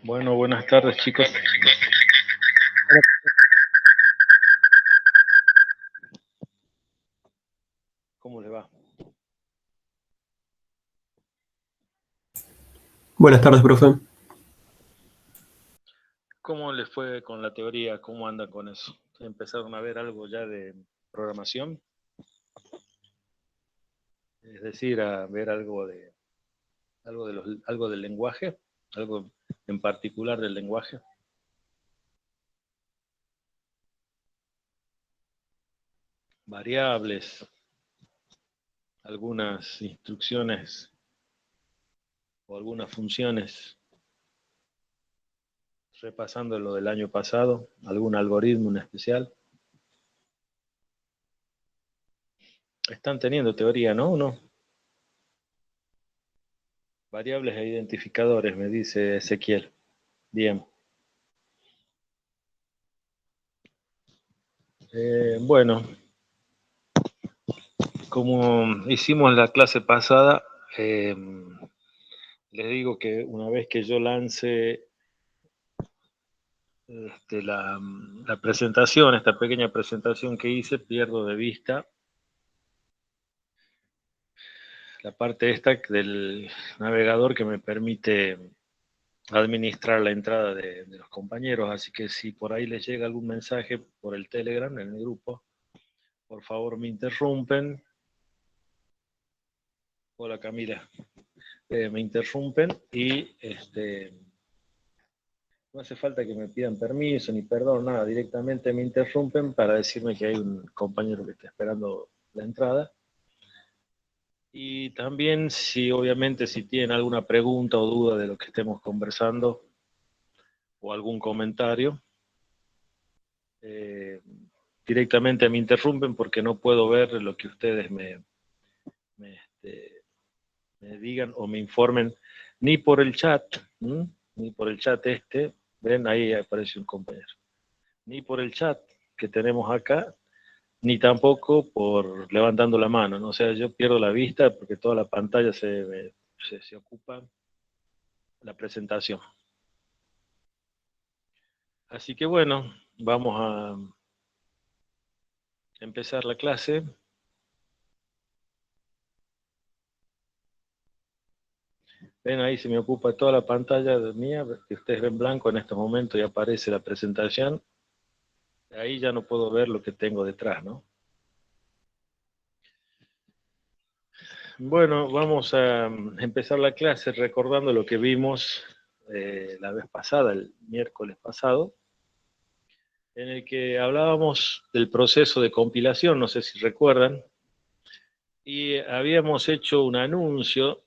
Bueno, buenas tardes, chicos. ¿Cómo le va? Buenas tardes, profe. ¿Cómo les fue con la teoría? ¿Cómo andan con eso? ¿Empezaron a ver algo ya de programación? Es decir, a ver algo del lenguaje, algo en particular del lenguaje. Variables, algunas instrucciones o algunas funciones, repasando lo del año pasado, algún algoritmo en especial. Están teniendo teoría, ¿no? ¿O no? Variables e identificadores, me dice Ezequiel. Bien. Bueno, como hicimos la clase pasada, les digo que una vez que yo lance la presentación, esta pequeña presentación que hice, pierdo de vista la parte esta del navegador que me permite administrar la entrada de los compañeros, así que si por ahí les llega algún mensaje por el Telegram, en el grupo, por favor me interrumpen. Hola Camila. Me interrumpen y no hace falta que me pidan permiso ni perdón, nada, directamente me interrumpen para decirme que hay un compañero que está esperando la entrada. Y también, si obviamente, si tienen alguna pregunta o duda de lo que estemos conversando o algún comentario, directamente me interrumpen porque no puedo ver lo que ustedes me digan o me informen ni por el chat, ni por el chat ven, ahí aparece un compañero, ni por el chat que tenemos acá, ni tampoco por levantando la mano, ¿no? O sea, yo pierdo la vista porque toda la pantalla se ocupa la presentación. Así que bueno, vamos a empezar la clase. Ven, ahí se me ocupa toda la pantalla mía, que ustedes ven blanco en estos momentos y aparece la presentación. Ahí ya no puedo ver lo que tengo detrás, ¿no? Bueno, vamos a empezar la clase recordando lo que vimos la vez pasada, el miércoles pasado, en el que hablábamos del proceso de compilación, no sé si recuerdan, y habíamos hecho un anuncio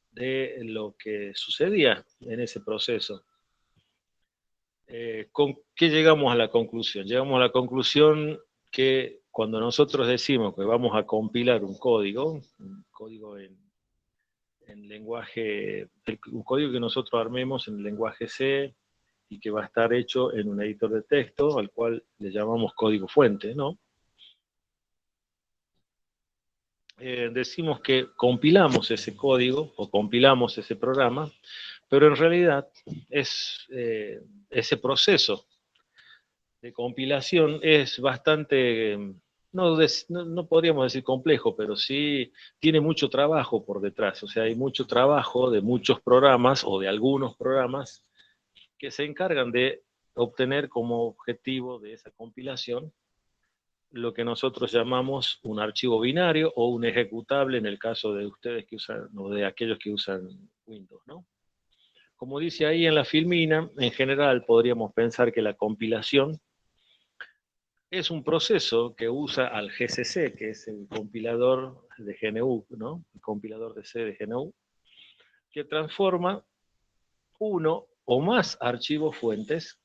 de lo que sucedía en ese proceso. ¿Con qué llegamos a la conclusión? Llegamos a la conclusión que cuando nosotros decimos que vamos a compilar un código en lenguaje, un código que nosotros armemos en el lenguaje C y que va a estar hecho en un editor de texto al cual le llamamos código fuente, ¿no? Decimos que compilamos ese código o compilamos ese programa, pero en realidad es ese proceso de compilación es bastante, no podríamos decir complejo, pero sí tiene mucho trabajo por detrás. O sea, hay mucho trabajo de muchos programas o de algunos programas que se encargan de obtener como objetivo de esa compilación lo que nosotros llamamos un archivo binario o un ejecutable en el caso de ustedes que usan, o de aquellos que usan Windows, ¿no? Como dice ahí en la filmina, en general podríamos pensar que la compilación es un proceso que usa al GCC, que es el compilador de GNU, ¿no? El compilador de C de GNU, que transforma uno o más archivos fuentes,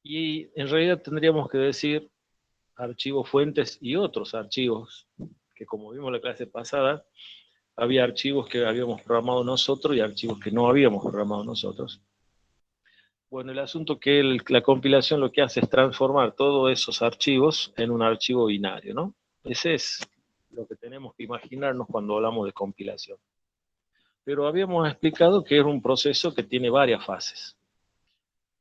y en realidad tendríamos que decir archivos fuentes y otros archivos, que como vimos en la clase pasada, había archivos que habíamos programado nosotros y archivos que no habíamos programado nosotros. Bueno, el asunto que la compilación lo que hace es transformar todos esos archivos en un archivo binario, ¿no? Ese es lo que tenemos que imaginarnos cuando hablamos de compilación. pero habíamos explicado que es un proceso que tiene varias fases.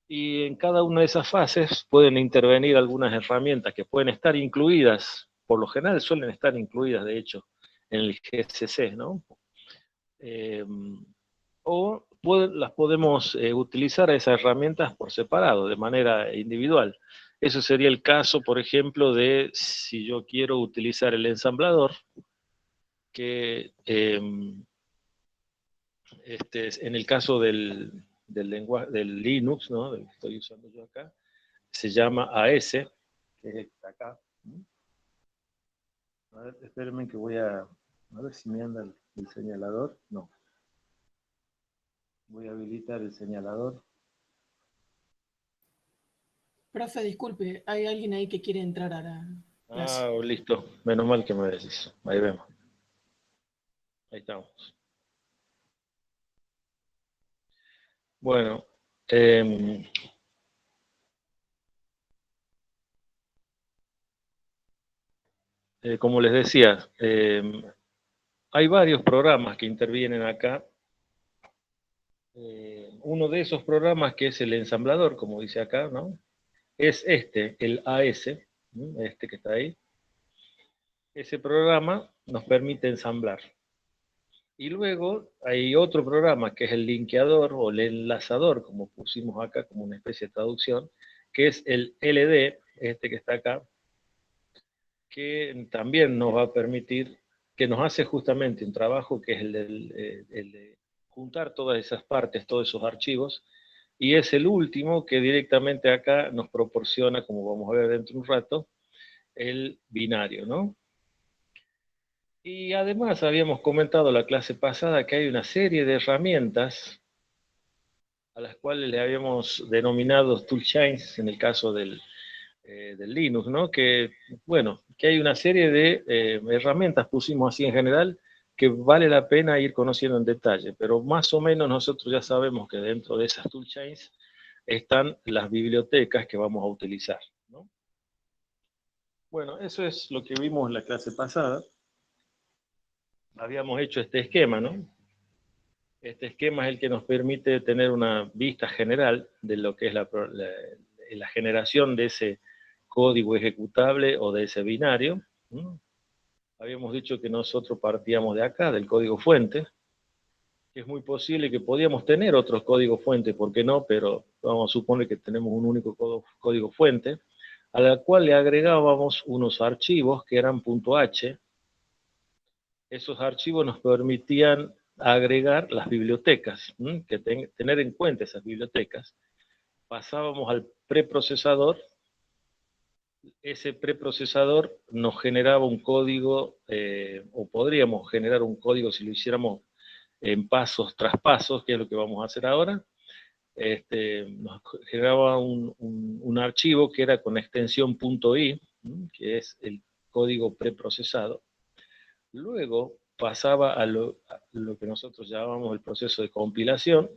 Y en cada una de esas fases pueden intervenir algunas herramientas que pueden estar incluidas, por lo general suelen estar incluidas, de hecho, en el GCC, ¿no? Las podemos utilizar a esas herramientas por separado, de manera individual. Eso sería el caso, por ejemplo, de si yo quiero utilizar el ensamblador, que en el caso del lenguaje del Linux, ¿no? Del que estoy usando yo acá, se llama AS, que es el que está acá. A ver, espérenme que voy a ver si me anda el señalador. No. Voy a habilitar el señalador. Profe, disculpe, hay alguien ahí que quiere entrar a la clase. Ah, listo. Menos mal que me decís. Ahí vemos. Ahí estamos. Bueno, como les decía, hay varios programas que intervienen acá. Uno de esos programas, que es el ensamblador, como dice acá, ¿no? Es el AS, ¿no? Este que está ahí. Ese programa nos permite ensamblar. Y luego hay otro programa que es el linkeador o el enlazador, como pusimos acá como una especie de traducción, que es el LD, este que está acá, que también nos va a permitir, que nos hace justamente un trabajo que es el de juntar todas esas partes, todos esos archivos, y es el último que directamente acá nos proporciona, como vamos a ver dentro de un rato, el binario, ¿no? Y además habíamos comentado la clase pasada que hay una serie de herramientas a las cuales le habíamos denominado toolchains en el caso del Linux, ¿no? Que, bueno, que hay una serie de herramientas, pusimos así en general, que vale la pena ir conociendo en detalle, pero más o menos nosotros ya sabemos que dentro de esas toolchains están las bibliotecas que vamos a utilizar, ¿no? Bueno, eso es lo que vimos en la clase pasada. Habíamos hecho este esquema, ¿no? Este esquema es el que nos permite tener una vista general de lo que es la generación de ese código ejecutable o de ese binario. ¿No? Habíamos dicho que nosotros partíamos de acá, del código fuente, que es muy posible que podíamos tener otros códigos fuente, ¿por qué no? Pero vamos a suponer que tenemos un único código fuente, a la cual le agregábamos unos archivos que eran .h. Esos archivos nos permitían agregar las bibliotecas, tener en cuenta esas bibliotecas. Pasábamos al preprocesador. Ese preprocesador nos generaba un código, o podríamos generar un código si lo hiciéramos en pasos tras pasos, que es lo que vamos a hacer ahora. Nos generaba un archivo que era con extensión .i, que es el código preprocesado. Luego pasaba a lo que nosotros llamamos el proceso de compilación,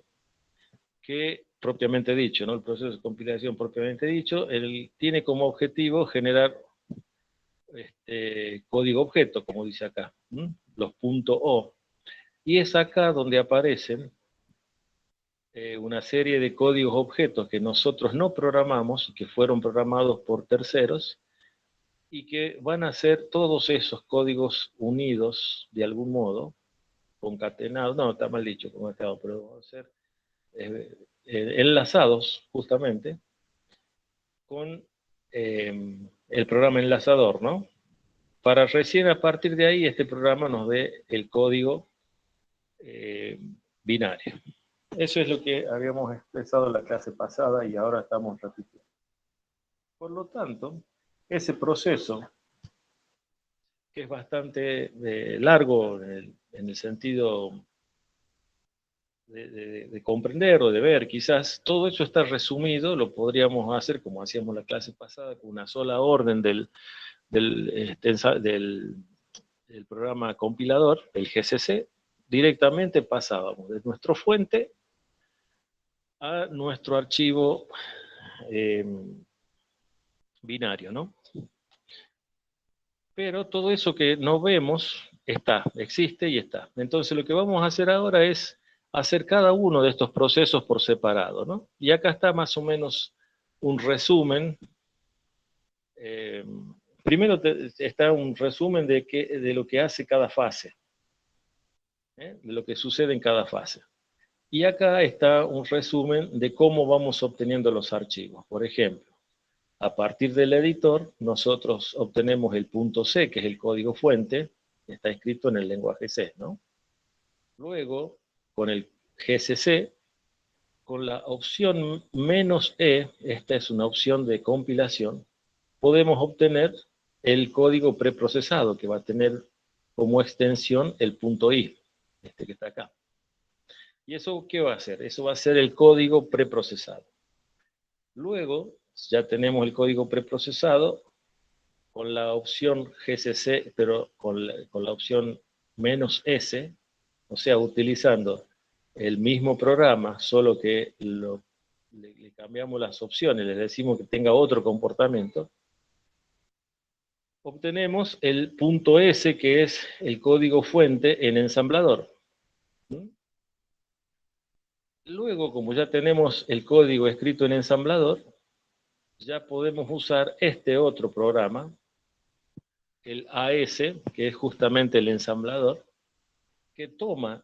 que propiamente dicho, ¿no? El proceso de compilación propiamente dicho, él tiene como objetivo generar código objeto, como dice acá, los .o. Y es acá donde aparecen una serie de códigos objetos que nosotros no programamos, que fueron programados por terceros, y que van a ser todos esos códigos unidos de algún modo, concatenados, no, está mal dicho, concatenados, pero van a ser enlazados justamente con el programa enlazador, ¿no? Para recién a partir de ahí este programa nos dé el código binario. Eso es lo que habíamos expresado en la clase pasada y ahora estamos repitiendo. Por lo tanto, ese proceso, que es bastante largo en el sentido de comprender o de ver, quizás todo eso está resumido, lo podríamos hacer como hacíamos la clase pasada, con una sola orden del programa compilador, el GCC, directamente pasábamos de nuestro fuente a nuestro archivo binario, ¿no? Pero todo eso que no vemos existe y está. Entonces lo que vamos a hacer ahora es hacer cada uno de estos procesos por separado, ¿no? Y acá está más o menos un resumen. Primero está un resumen de lo que hace cada fase, de lo que sucede en cada fase. Y acá está un resumen de cómo vamos obteniendo los archivos. Por ejemplo, a partir del editor, nosotros obtenemos el punto C, que es el código fuente, que está escrito en el lenguaje C, ¿no? Luego, con el GCC, con la opción "-e", esta es una opción de compilación, podemos obtener el código preprocesado, que va a tener como extensión el punto .i, este que está acá. ¿Y eso qué va a hacer? Eso va a ser el código preprocesado. Luego, ya tenemos el código preprocesado con la opción GCC, pero con la opción "-s", o sea, utilizando el mismo programa, solo que le cambiamos las opciones, le decimos que tenga otro comportamiento, obtenemos el punto .s, que es el código fuente en ensamblador. Luego, como ya tenemos el código escrito en ensamblador, ya podemos usar este otro programa, el AS, que es justamente el ensamblador, que toma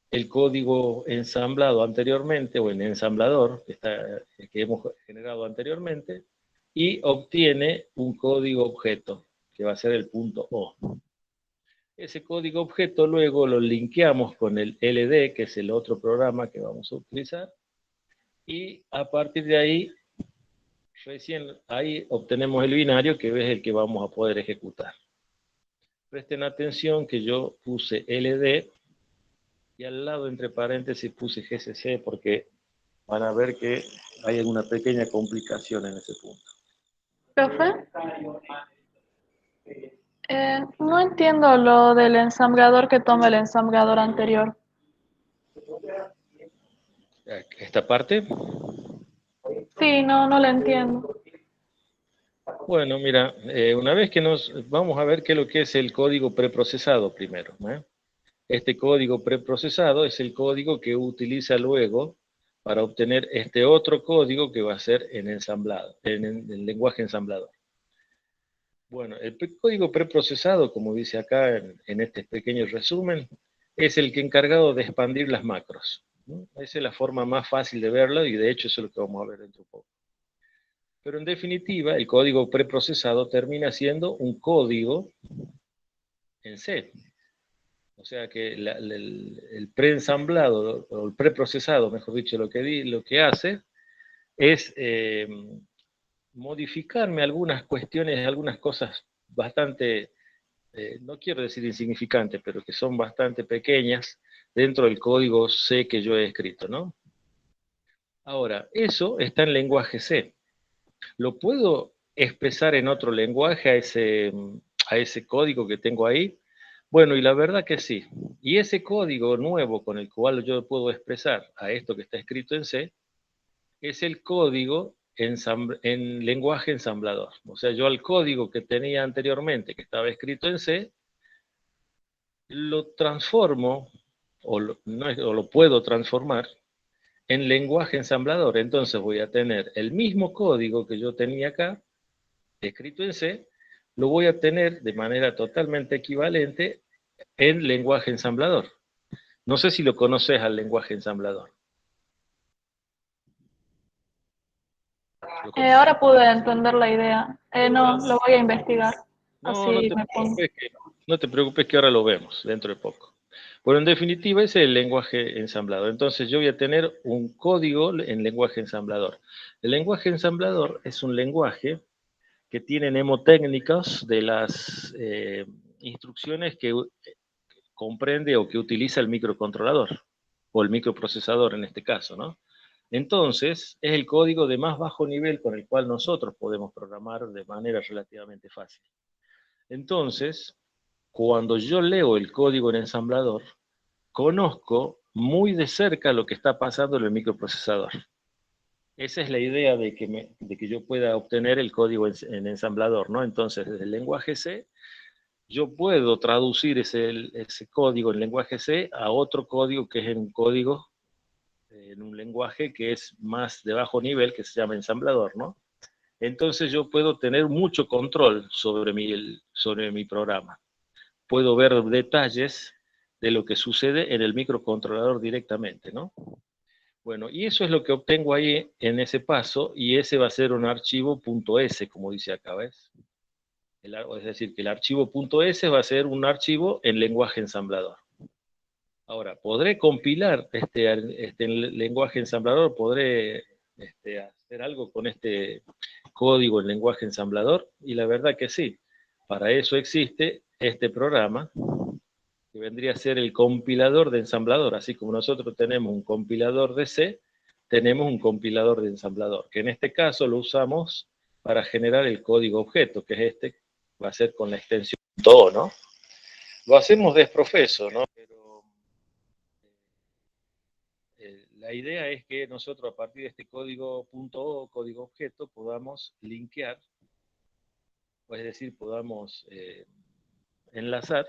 el código ensamblado anteriormente, o en ensamblador, que hemos generado anteriormente, y obtiene un código objeto, que va a ser el punto O. Ese código objeto luego lo linkeamos con el LD, que es el otro programa que vamos a utilizar, y a partir de ahí, recién ahí obtenemos el binario, que es el que vamos a poder ejecutar. Presten atención que yo puse LD, y al lado, entre paréntesis, puse GCC, porque van a ver que hay alguna pequeña complicación en ese punto. Profe, no entiendo lo del ensamblador que toma el ensamblador anterior. ¿Esta parte? Sí, no lo entiendo. Bueno, mira, una vez que vamos a ver qué es lo que es el código preprocesado primero, ¿eh? Este código preprocesado es el código que utiliza luego para obtener este otro código que va a ser en ensamblado, en el lenguaje ensamblador. Bueno, el código preprocesado, como dice acá en este pequeño resumen, es el que encargado de expandir las macros, ¿no? Esa es la forma más fácil de verlo, y de hecho eso es lo que vamos a ver dentro de poco. Pero en definitiva, el código preprocesado termina siendo un código en C. O sea que el preensamblado, o el preprocesado, mejor dicho, lo que hace es modificarme algunas cuestiones, algunas cosas bastante, no quiero decir insignificantes, pero que son bastante pequeñas dentro del código C que yo he escrito, ¿no? Ahora, eso está en lenguaje C. ¿Lo puedo expresar en otro lenguaje a ese código que tengo ahí? Bueno, y la verdad que sí. Y ese código nuevo con el cual yo puedo expresar a esto que está escrito en C, es el código en lenguaje ensamblador. O sea, yo al código que tenía anteriormente, que estaba escrito en C, lo transformo, o lo puedo transformar, en lenguaje ensamblador. Entonces voy a tener el mismo código que yo tenía acá, escrito en C, lo voy a tener de manera totalmente equivalente en lenguaje ensamblador. No sé si lo conoces al lenguaje ensamblador. Ahora pude entender la idea. No, lo voy a investigar. No, Así me pongo. no te preocupes que ahora lo vemos dentro de poco. Bueno, en definitiva ese es el lenguaje ensamblador. Entonces yo voy a tener un código en lenguaje ensamblador. El lenguaje ensamblador es un lenguaje que tiene mnemotécnicas de las instrucciones que comprende o que utiliza el microcontrolador, o el microprocesador en este caso, ¿no? Entonces, es el código de más bajo nivel con el cual nosotros podemos programar de manera relativamente fácil. Entonces, cuando yo leo el código en ensamblador, conozco muy de cerca lo que está pasando en el microprocesador. Esa es la idea de que yo pueda obtener el código en ensamblador, ¿no? Entonces, desde el lenguaje C, yo puedo traducir ese código en lenguaje C a otro código que es en un lenguaje que es más de bajo nivel, que se llama ensamblador, ¿no? Entonces yo puedo tener mucho control sobre mi programa. Puedo ver detalles de lo que sucede en el microcontrolador directamente, ¿no? Bueno, y eso es lo que obtengo ahí en ese paso, y ese va a ser un archivo .s, como dice acá, ¿ves? Es decir, que el archivo .s va a ser un archivo en lenguaje ensamblador. Ahora, ¿podré compilar este lenguaje ensamblador? ¿Podré hacer algo con este código en lenguaje ensamblador? Y la verdad que sí. Para eso existe este programa, que vendría a ser el compilador de ensamblador. Así como nosotros tenemos un compilador de C, tenemos un compilador de ensamblador, que en este caso lo usamos para generar el código objeto, que es este, va a ser con la extensión .o, ¿no? Lo hacemos desprofeso, ¿no? Pero la idea es que nosotros a partir de este código .o, código objeto, podamos linkear, o es decir, podamos enlazar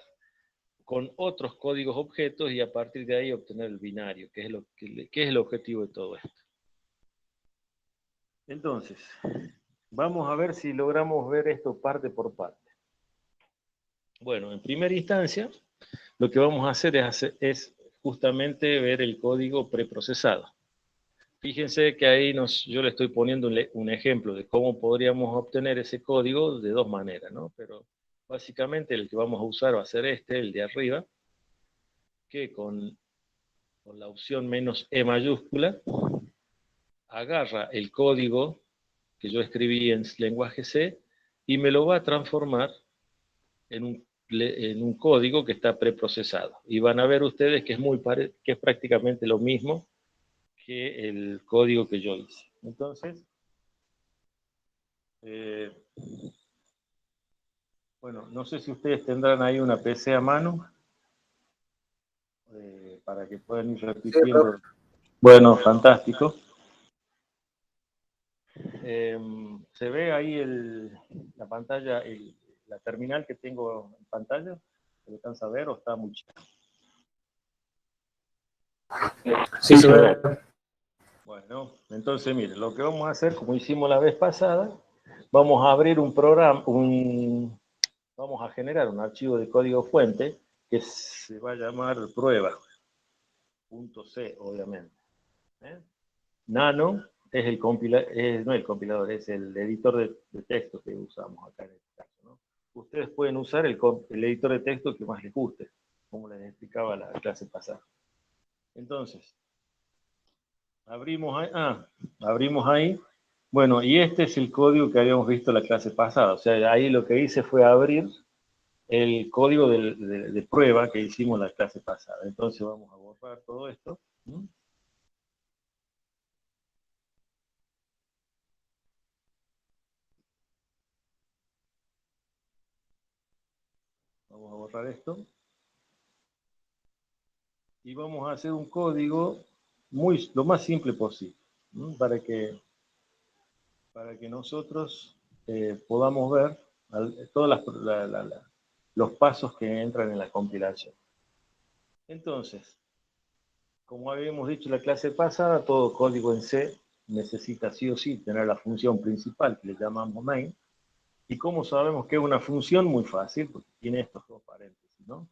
con otros códigos objetos y a partir de ahí obtener el binario, que es el objetivo de todo esto. Entonces, vamos a ver si logramos ver esto parte por parte. Bueno, en primera instancia, lo que vamos a hacer es justamente ver el código preprocesado. Fíjense que ahí yo le estoy poniendo un ejemplo de cómo podríamos obtener ese código de dos maneras, ¿no? Pero básicamente el que vamos a usar va a ser el de arriba, que con la opción "-e" mayúscula, agarra el código que yo escribí en lenguaje C y me lo va a transformar en un código que está preprocesado. Y van a ver ustedes que es prácticamente lo mismo que el código que yo hice. Entonces, bueno, no sé si ustedes tendrán ahí una PC a mano para que puedan ir repitiendo. Bueno, fantástico. ¿Se ve ahí la pantalla, la terminal que tengo en pantalla? ¿Se alcanza a ver o está muy chico? Sí, se ve. Bueno, entonces mire, lo que vamos a hacer, como hicimos la vez pasada, vamos a abrir un programa, vamos a generar un archivo de código fuente que se va a llamar prueba.c, obviamente. Nano es no el compilador, es el editor de texto que usamos acá en este caso, ¿no? Ustedes pueden usar el editor de texto que más les guste, como les explicaba la clase pasada. Entonces, abrimos ahí. Bueno, y este es el código que habíamos visto la clase pasada. O sea, ahí lo que hice fue abrir el código de prueba que hicimos la clase pasada. Entonces vamos a borrar todo esto. Vamos a borrar esto. Y vamos a hacer un código lo más simple posible, ¿no? Para que nosotros podamos ver todos los pasos que entran en la compilación. Entonces, como habíamos dicho en la clase pasada, todo código en C necesita sí o sí tener la función principal que le llamamos main. ¿Y cómo sabemos que es una función? Muy fácil, porque tiene estos dos paréntesis, ¿no?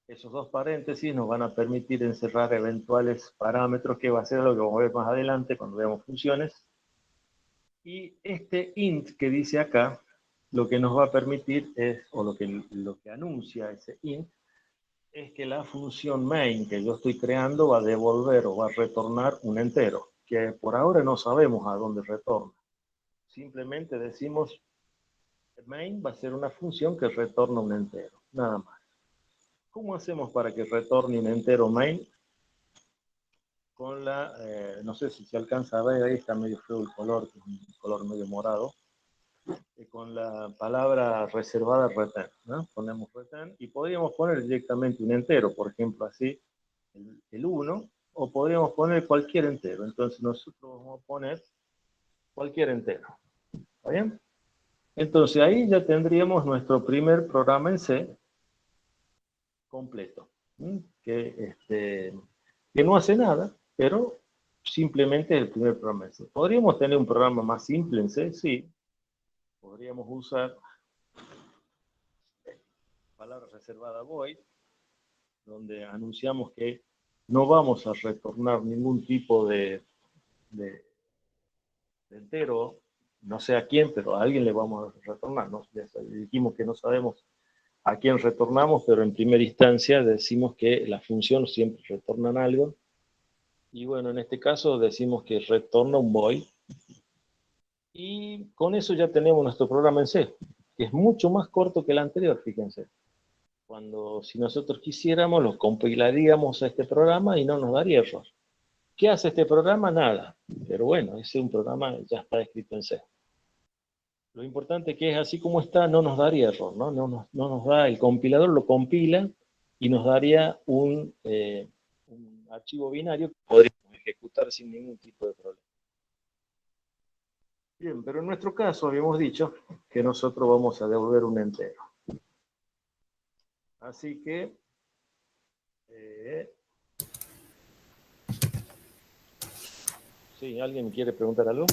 Esos dos paréntesis nos van a permitir encerrar eventuales parámetros, que va a ser lo que vamos a ver más adelante cuando veamos funciones. Y este int que dice acá, lo que nos va a permitir es, o lo que anuncia ese int, es que la función main que yo estoy creando va a devolver o va a retornar un entero, que por ahora no sabemos a dónde retorna. Simplemente decimos main va a ser una función que retorna un entero, nada más. ¿Cómo hacemos para que retorne un entero main? Con no sé si se alcanza a ver, ahí está medio feo el color, un color medio morado. Con la palabra reservada return, ¿no? Ponemos return y podríamos poner directamente un entero, por ejemplo así, el 1, o podríamos poner cualquier entero. Entonces nosotros vamos a poner cualquier entero. ¿Está bien? Entonces ahí ya tendríamos nuestro primer programa en C completo, ¿sí? Que no hace nada, pero simplemente es el primer programa en C. ¿Podríamos tener un programa más simple en C? Sí. Podríamos usar palabra reservada void, donde anunciamos que no vamos a retornar ningún tipo de entero, no sé a quién, pero a alguien le vamos a retornar, ¿no? Ya dijimos que no sabemos a quién retornamos, pero en primera instancia decimos que la función siempre retorna algo, y bueno, en este caso decimos que retorna un void, y con eso ya tenemos nuestro programa en C, que es mucho más corto que el anterior, fíjense. Cuando, si nosotros quisiéramos, lo compilaríamos a este programa y no nos daría error. ¿Qué hace este programa? Nada. Pero bueno, ese es un programa que ya está escrito en C. Lo importante que es así como está, no nos daría error, ¿no? No nos da, el compilador lo compila y nos daría un archivo binario que podríamos ejecutar sin ningún tipo de problema. Bien, pero en nuestro caso habíamos dicho que nosotros vamos a devolver un entero. Así que sí, ¿alguien quiere preguntar algo?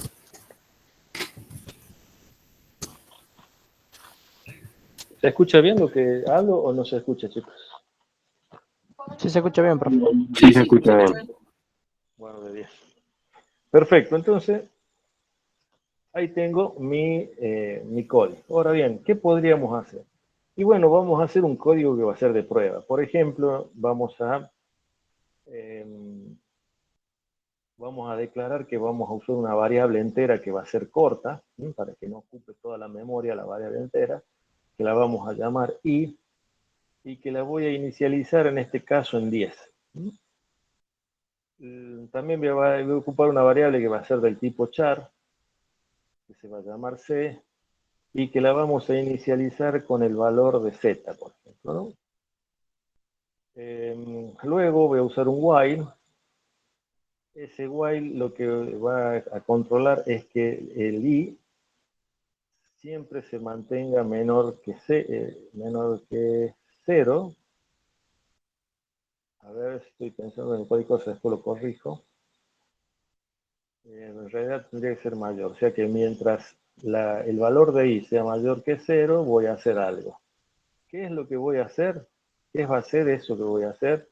¿Se escucha bien lo que hablo o no se escucha, chicos? Sí, se escucha bien, profe. Sí, se escucha bien. Bueno, de 10. Perfecto, entonces ahí tengo mi código. Ahora bien, ¿qué podríamos hacer? Y bueno, vamos a hacer un código que va a ser de prueba. Por ejemplo, vamos a declarar que vamos a usar una variable entera que va a ser corta, ¿sí? Para que no ocupe toda la memoria la variable entera, que la vamos a llamar i, y que la voy a inicializar en este caso en 10. ¿Sí? También voy a ocupar una variable que va a ser del tipo char, que se va a llamar c, y que la vamos a inicializar con el valor de z, por ejemplo, ¿no? Luego voy a usar un while. Ese while lo que va a controlar es que el i siempre se mantenga menor que 0. A ver, estoy pensando en cualquier cosa, después lo corrijo. En realidad tendría que ser mayor, o sea que mientras el valor de i sea mayor que 0, voy a hacer algo. ¿Qué es lo que voy a hacer? ¿Qué va a hacer eso que voy a hacer?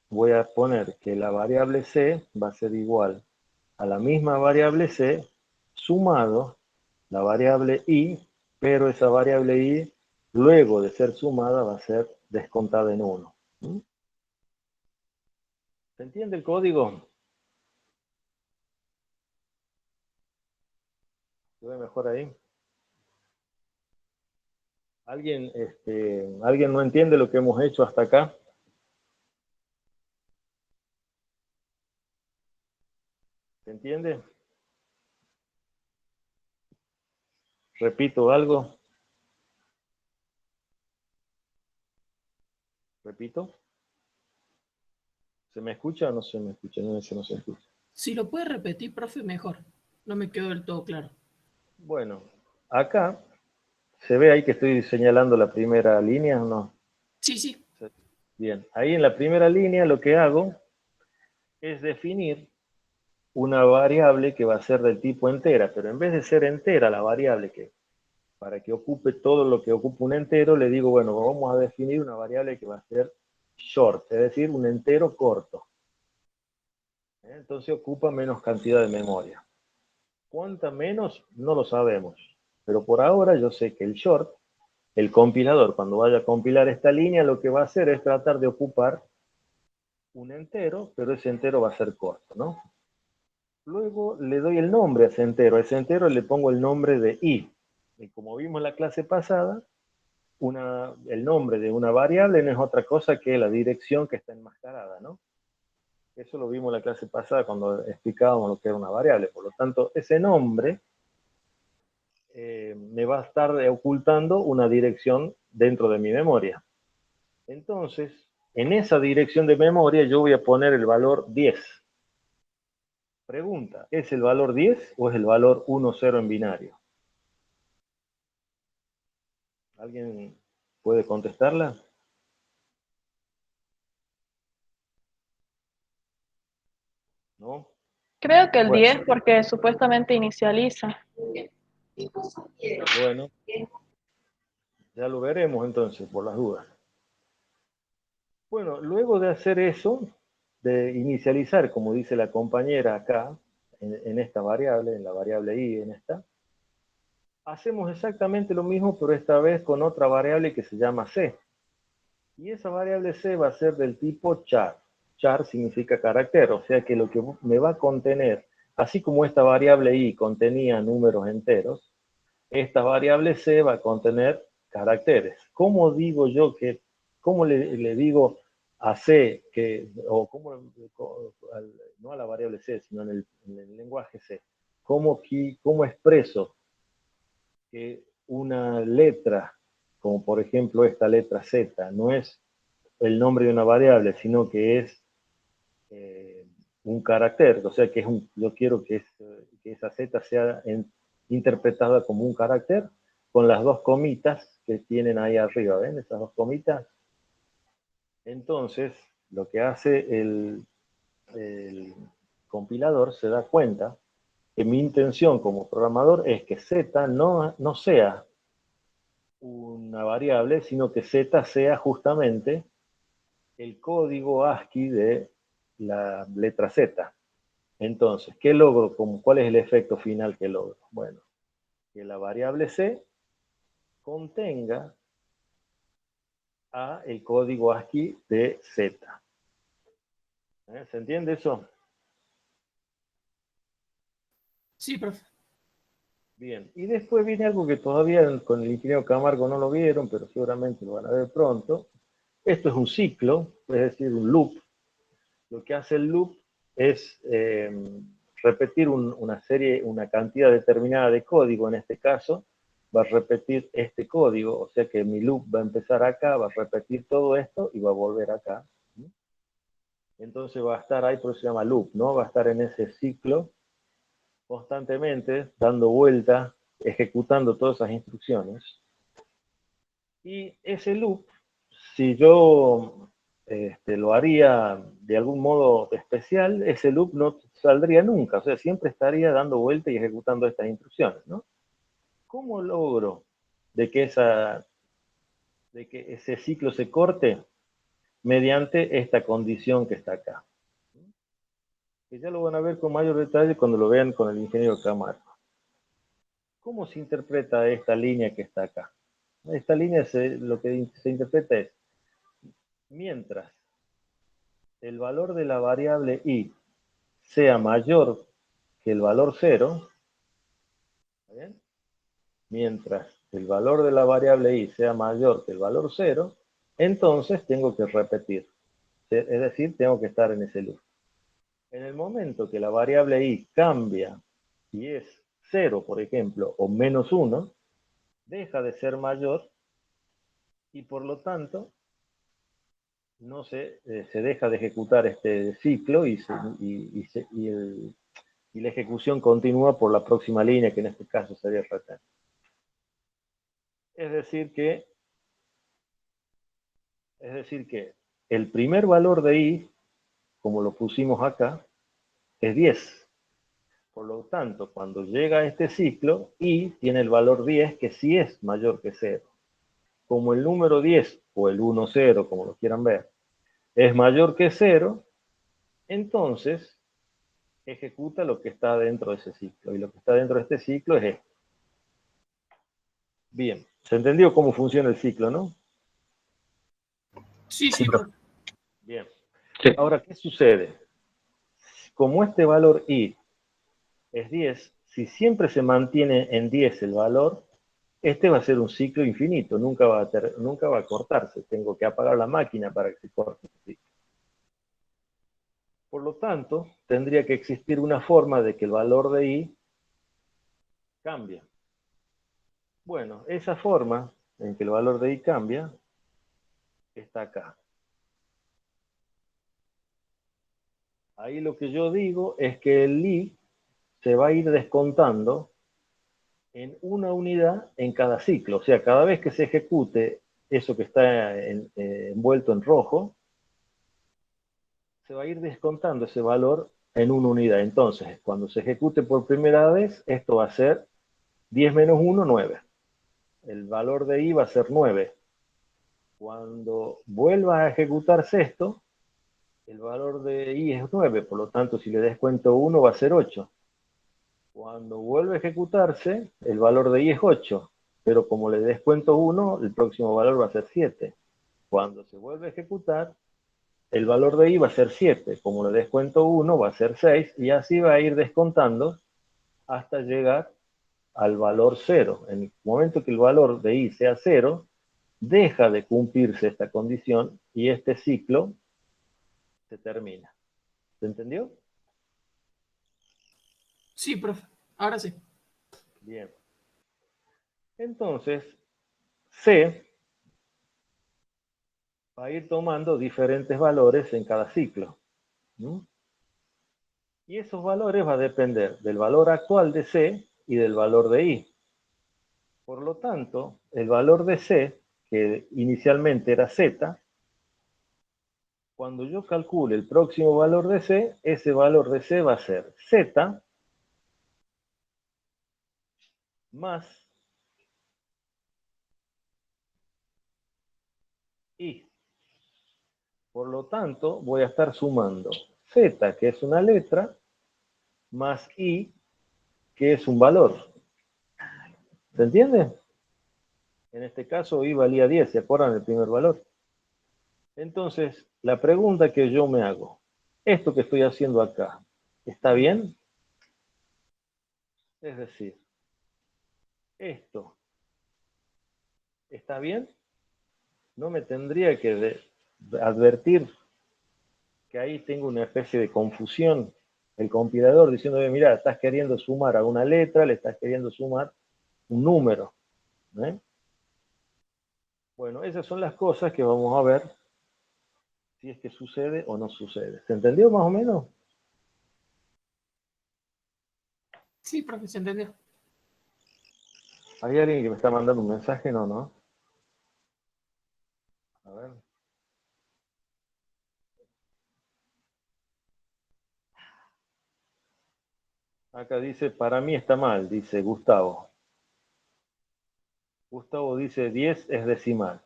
Voy a poner que la variable c va a ser igual a la misma variable c sumado la variable i, pero esa variable i, luego de ser sumada, va a ser descontada en 1. ¿Se entiende el código? ¿Se ve mejor ahí? ¿Alguien no entiende lo que hemos hecho hasta acá? ¿Se entiende? ¿Repito algo? ¿Repito? ¿Se me escucha o no se me escucha? No, ese no se escucha. Si lo puede repetir, profe, mejor. No me quedó del todo claro. Bueno, acá, ¿se ve ahí que estoy señalando la primera línea o no? Sí, sí. Bien, ahí en la primera línea lo que hago es definir una variable que va a ser del tipo entera, pero en vez de ser entera la variable para que ocupe todo lo que ocupa un entero, le digo, bueno, vamos a definir una variable que va a ser short, es decir, un entero corto. Entonces ocupa menos cantidad de memoria. ¿Cuánta menos? No lo sabemos. Pero por ahora yo sé que el short, el compilador, cuando vaya a compilar esta línea, lo que va a hacer es tratar de ocupar un entero, pero ese entero va a ser corto, ¿no? Luego le doy el nombre a ese entero. A ese entero le pongo el nombre de i. Y como vimos en la clase pasada, el nombre de una variable no es otra cosa que la dirección que está enmascarada, ¿no? Eso lo vimos en la clase pasada cuando explicábamos lo que era una variable. Por lo tanto, ese nombre me va a estar ocultando una dirección dentro de mi memoria. Entonces, en esa dirección de memoria yo voy a poner el valor 10. Pregunta, ¿es el valor 10 o es el valor 1, 0 en binario? ¿Alguien puede contestarla? ¿No? Creo que el Bueno, 10 porque supuestamente inicializa. bueno, ya lo veremos entonces, por las dudas. Bueno, luego de hacer eso, de inicializar, como dice la compañera acá, en esta variable, en la variable i, en esta, hacemos exactamente lo mismo, pero esta vez con otra variable que se llama c. Y esa variable c va a ser del tipo char. Char significa carácter, o sea que lo que me va a contener, así como esta variable i contenía números enteros, esta variable c va a contener caracteres. ¿Cómo digo yo que, cómo le digo a c que, o cómo, no a la variable c, sino en el lenguaje c, cómo expreso que una letra, como por ejemplo esta letra z, no es el nombre de una variable, sino que es un carácter, o sea que yo quiero que esa z sea interpretada como un carácter, con las dos comitas que tienen ahí arriba, ¿ven? Esas dos comitas. Entonces, lo que hace el compilador se da cuenta que mi intención como programador es que z no sea una variable, sino que z sea justamente el código ASCII de la letra Z. Entonces, ¿qué logro? ¿Cuál es el efecto final que logro? Bueno, que la variable C contenga el código ASCII de Z. ¿Se entiende eso? Sí, profe. Bien, y después viene algo que todavía con el ingeniero Camargo no lo vieron, pero seguramente lo van a ver pronto. Esto es un ciclo, es decir, un loop. Lo que hace el loop es repetir una cantidad determinada de código, en este caso, va a repetir este código, o sea que mi loop va a empezar acá, va a repetir todo esto y va a volver acá. Entonces va a estar ahí, por eso se llama loop, ¿no? Va a estar en ese ciclo constantemente, dando vuelta, ejecutando todas esas instrucciones. Y ese loop, si yo lo haría de algún modo especial, ese loop no saldría nunca, o sea, siempre estaría dando vuelta y ejecutando estas instrucciones, ¿no? ¿Cómo logro de que ese ciclo se corte? Mediante esta condición que está acá. Que ya lo van a ver con mayor detalle cuando lo vean con el ingeniero Camargo. ¿Cómo se interpreta esta línea que está acá? Esta línea lo que se interpreta es, mientras el valor de la variable i sea mayor que el valor 0, ¿está bien? Mientras el valor de la variable i sea mayor que el valor 0, entonces tengo que repetir. Es decir, tengo que estar en ese loop. En el momento que la variable i cambia y es 0, por ejemplo, o menos 1, deja de ser mayor y por lo tanto no se deja de ejecutar este ciclo y la ejecución continúa por la próxima línea, que en este caso sería return. Es decir que el primer valor de i, como lo pusimos acá, es 10. Por lo tanto, cuando llega a este ciclo, i tiene el valor 10, que sí es mayor que 0. Como el número 10, o el 1, 0, como lo quieran ver, es mayor que 0, entonces ejecuta lo que está dentro de ese ciclo. Y lo que está dentro de este ciclo es esto. Bien, ¿se entendió cómo funciona el ciclo, no? Sí, Sí, sí, profe. profe. Bien. Sí. Ahora, ¿qué sucede? Como este valor i es 10, si siempre se mantiene en 10 el valor, este va a ser un ciclo infinito, nunca va a cortarse. Tengo que apagar la máquina para que se corte el ciclo. Por lo tanto, tendría que existir una forma de que el valor de i cambie. Bueno, esa forma en que el valor de i cambia está acá. Ahí lo que yo digo es que el i se va a ir descontando en una unidad en cada ciclo. O sea, cada vez que se ejecute eso que está envuelto en rojo, se va a ir descontando ese valor en una unidad. Entonces, cuando se ejecute por primera vez, esto va a ser 10 menos 1, 9. El valor de I va a ser 9. Cuando vuelva a ejecutarse esto, el valor de I es 9, por lo tanto, si le descuento 1 va a ser 8. Cuando vuelve a ejecutarse, el valor de I es 8, pero como le descuento 1, el próximo valor va a ser 7. Cuando se vuelve a ejecutar, el valor de I va a ser 7, como le descuento 1 va a ser 6, y así va a ir descontando hasta llegar al valor 0. En el momento que el valor de I sea 0, deja de cumplirse esta condición y este ciclo se termina. ¿Se entendió? Sí, profe. Ahora sí. Bien. Entonces, C va a ir tomando diferentes valores en cada ciclo. ¿Mm? Y esos valores van a depender del valor actual de C y del valor de I. Por lo tanto, el valor de C, que inicialmente era Z, cuando yo calcule el próximo valor de C, ese valor de C va a ser Z más I. Por lo tanto, voy a estar sumando Z, que es una letra, más I, que es un valor. ¿Se entiende? En este caso, I valía 10, ¿se acuerdan del primer valor? Entonces, la pregunta que yo me hago, ¿esto que estoy haciendo acá, está bien? Es decir, ¿esto está bien? No me tendría que advertir que ahí tengo una especie de confusión. El compilador diciéndome, mira, estás queriendo sumar a una letra, le estás queriendo sumar un número. ¿Eh? Bueno, esas son las cosas que vamos a ver si es que sucede o no sucede. ¿Se entendió más o menos? Sí, profe, se entendió. ¿Hay alguien que me está mandando un mensaje? No, ¿no? A ver. Acá dice, para mí está mal, dice Gustavo. Gustavo dice, 10 es decimal.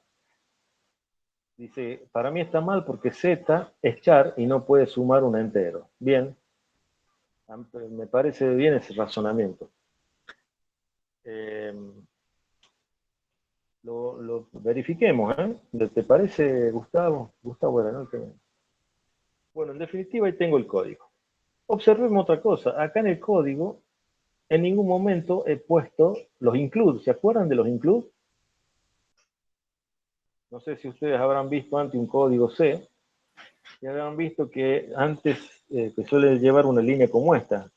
Dice, para mí está mal porque Z es char y no puede sumar un entero. Bien. Me parece bien ese razonamiento. Lo verifiquemos, ¿eh? ¿Te parece, Gustavo? Gustavo era, ¿no? Bueno, en definitiva ahí tengo el código. Observemos otra cosa. Acá en el código, en ningún momento he puesto los include. ¿Se acuerdan de los include? No sé si ustedes habrán visto antes un código C y habrán visto que antes que suele llevar una línea como esta.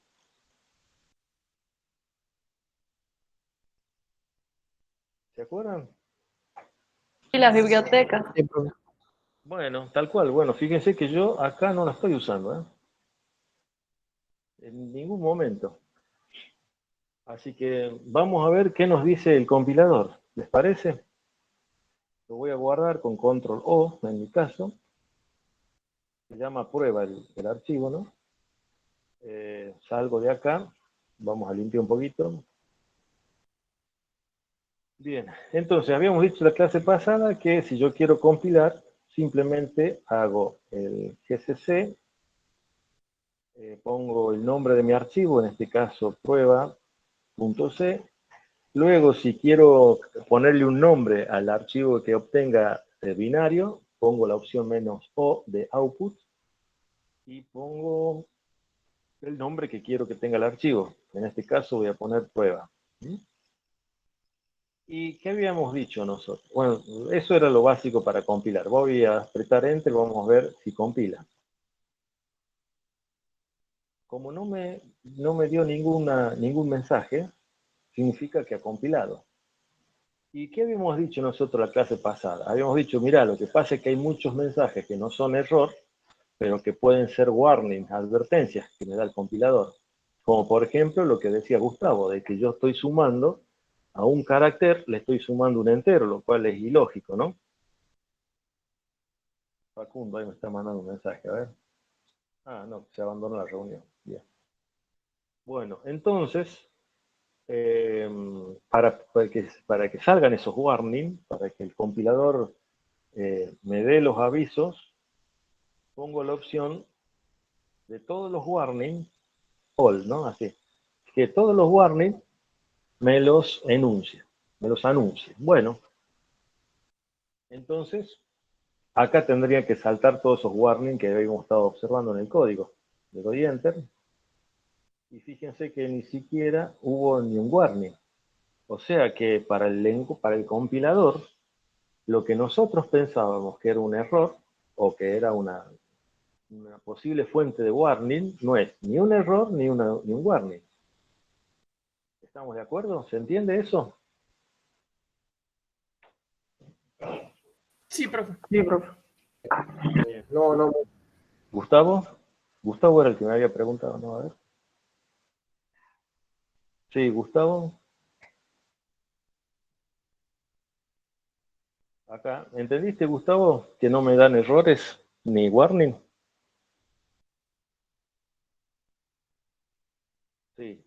¿Se acuerdan? Y las bibliotecas. Sí, profe. Bueno, tal cual. Bueno, fíjense que yo acá no la estoy usando, ¿eh? En ningún momento. Así que vamos a ver qué nos dice el compilador. ¿Les parece? Lo voy a guardar con control O, en mi caso. Se llama prueba el archivo, ¿no? Salgo de acá. Vamos a limpiar un poquito. Bien, entonces habíamos dicho la clase pasada que si yo quiero compilar, simplemente hago el gcc, pongo el nombre de mi archivo, en este caso prueba.c. Luego, si quiero ponerle un nombre al archivo que obtenga binario, pongo la opción "-o" de output y pongo el nombre que quiero que tenga el archivo. En este caso voy a poner prueba. ¿Y qué habíamos dicho nosotros? Bueno, eso era lo básico para compilar. Voy a apretar Enter, vamos a ver si compila. Como no me dio ningún mensaje, significa que ha compilado. ¿Y qué habíamos dicho nosotros la clase pasada? Habíamos dicho, mira, lo que pasa es que hay muchos mensajes que no son error, pero que pueden ser warnings, advertencias que me da el compilador. Como por ejemplo lo que decía Gustavo, de que yo estoy sumando a un carácter le estoy sumando un entero, lo cual es ilógico, ¿no? Facundo ahí me está mandando un mensaje, a ver. Ah, no, se abandonó la reunión. Bien. Bueno, entonces, para que salgan esos warnings, para que el compilador me dé los avisos, pongo la opción de todos los warnings, all, ¿no? Así, que todos los warnings me los enuncie, me los anuncie. Bueno, entonces, acá tendría que saltar todos esos warnings que habíamos estado observando en el código. Le doy Enter, y fíjense que ni siquiera hubo ni un warning. O sea que para el compilador, lo que nosotros pensábamos que era un error, o que era una posible fuente de warning, no es ni un error ni un warning. ¿Estamos de acuerdo? ¿Se entiende eso? Sí, profe. Sí, profe. Bien. No. ¿Gustavo? Gustavo era el que me había preguntado, ¿no? A ver. Sí, Gustavo. Acá. ¿Entendiste, Gustavo? Que no me dan errores ni warning. Sí.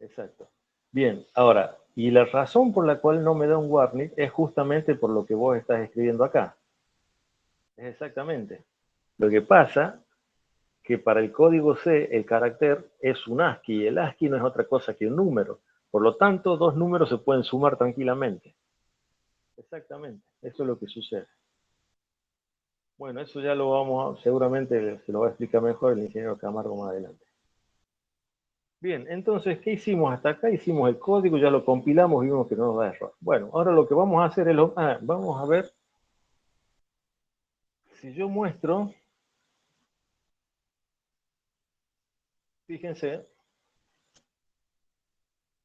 Exacto. Bien, ahora, y la razón por la cual no me da un warning es justamente por lo que vos estás escribiendo acá. Es exactamente. Lo que pasa que para el código C el carácter es un ASCII y el ASCII no es otra cosa que un número. Por lo tanto, dos números se pueden sumar tranquilamente. Exactamente, eso es lo que sucede. Bueno, eso ya lo vamos a, seguramente se lo va a explicar mejor el ingeniero Camargo más adelante. Bien, entonces, ¿qué hicimos hasta acá? Hicimos el código, ya lo compilamos y vimos que no nos da error. Bueno, ahora lo que vamos a hacer es, vamos a ver si yo muestro, fíjense,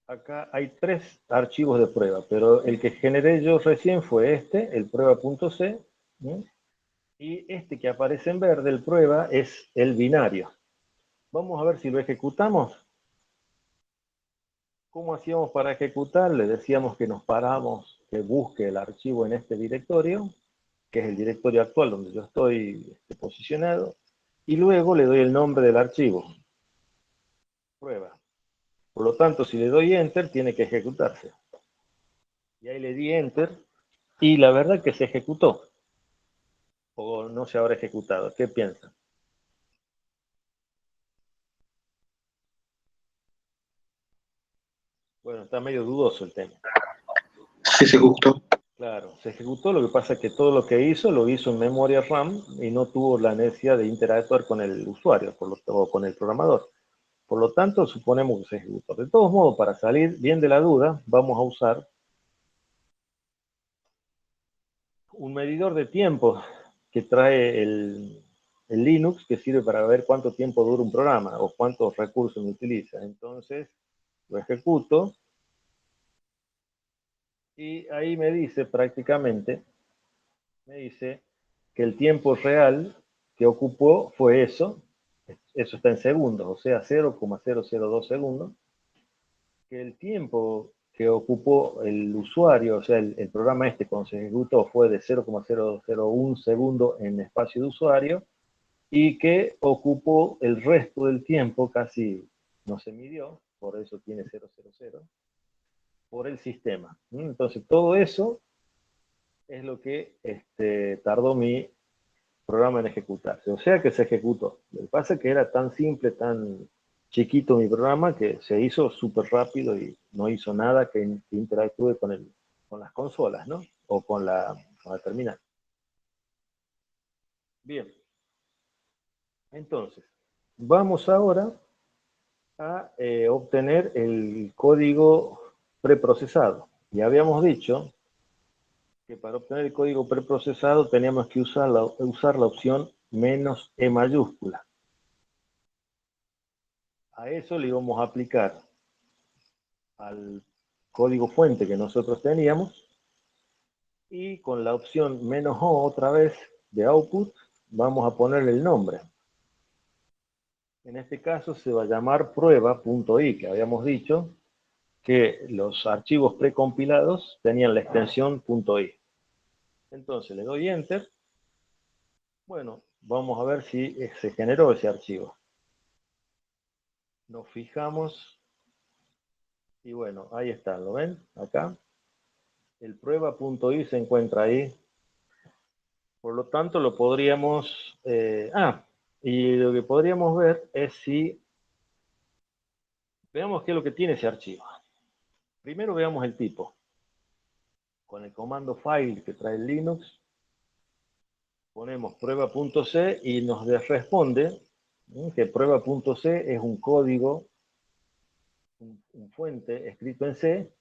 acá hay tres archivos de prueba, pero el que generé yo recién fue este, el prueba.c, y este que aparece en verde, el prueba, es el binario. Vamos a ver si lo ejecutamos. ¿Cómo hacíamos para ejecutar? Le decíamos que nos paramos, que busque el archivo en este directorio, que es el directorio actual donde yo estoy posicionado, y luego le doy el nombre del archivo. Prueba. Por lo tanto, si le doy Enter, tiene que ejecutarse. Y ahí le di Enter, y la verdad que se ejecutó. O no se habrá ejecutado. ¿Qué piensan? Bueno, está medio dudoso el tema. Sí, se gustó. Claro, se ejecutó, lo que pasa es que todo lo que hizo, lo hizo en memoria RAM y no tuvo la necesidad de interactuar con el usuario o con el programador. Por lo tanto, suponemos que se ejecutó. De todos modos, para salir bien de la duda, vamos a usar un medidor de tiempo que trae el Linux, que sirve para ver cuánto tiempo dura un programa o cuántos recursos me utiliza. Entonces, lo ejecuto y ahí me dice prácticamente, me dice que el tiempo real que ocupó fue eso está en segundos, o sea, 0,002 segundos, que el tiempo que ocupó el usuario, o sea, el programa este cuando se ejecutó fue de 0,001 segundo en espacio de usuario, y que ocupó el resto del tiempo, casi no se midió, por eso tiene 000, por el sistema. Entonces, todo eso es lo que tardó mi programa en ejecutarse. O sea que se ejecutó. Lo que pasa es que era tan simple, tan chiquito mi programa, que se hizo súper rápido y no hizo nada que interactúe con las consolas, ¿no? O con la terminal. Bien. Entonces, vamos ahora a obtener el código preprocesado. Ya habíamos dicho que para obtener el código preprocesado teníamos que usar la opción "-e" mayúscula. A eso le íbamos a aplicar al código fuente que nosotros teníamos, y con la opción "-o" otra vez de output vamos a ponerle el nombre. En este caso se va a llamar prueba.i, que habíamos dicho que los archivos precompilados tenían la extensión .i. Entonces le doy Enter. Bueno, vamos a ver si se generó ese archivo. Nos fijamos y bueno, ahí está, ¿lo ven? Acá. El prueba.i se encuentra ahí. Por lo tanto, lo podríamos... y lo que podríamos ver es si... Veamos qué es lo que tiene ese archivo. Primero veamos el tipo. Con el comando file que trae el Linux, ponemos prueba.c y nos responde que prueba.c es un código, un fuente escrito en C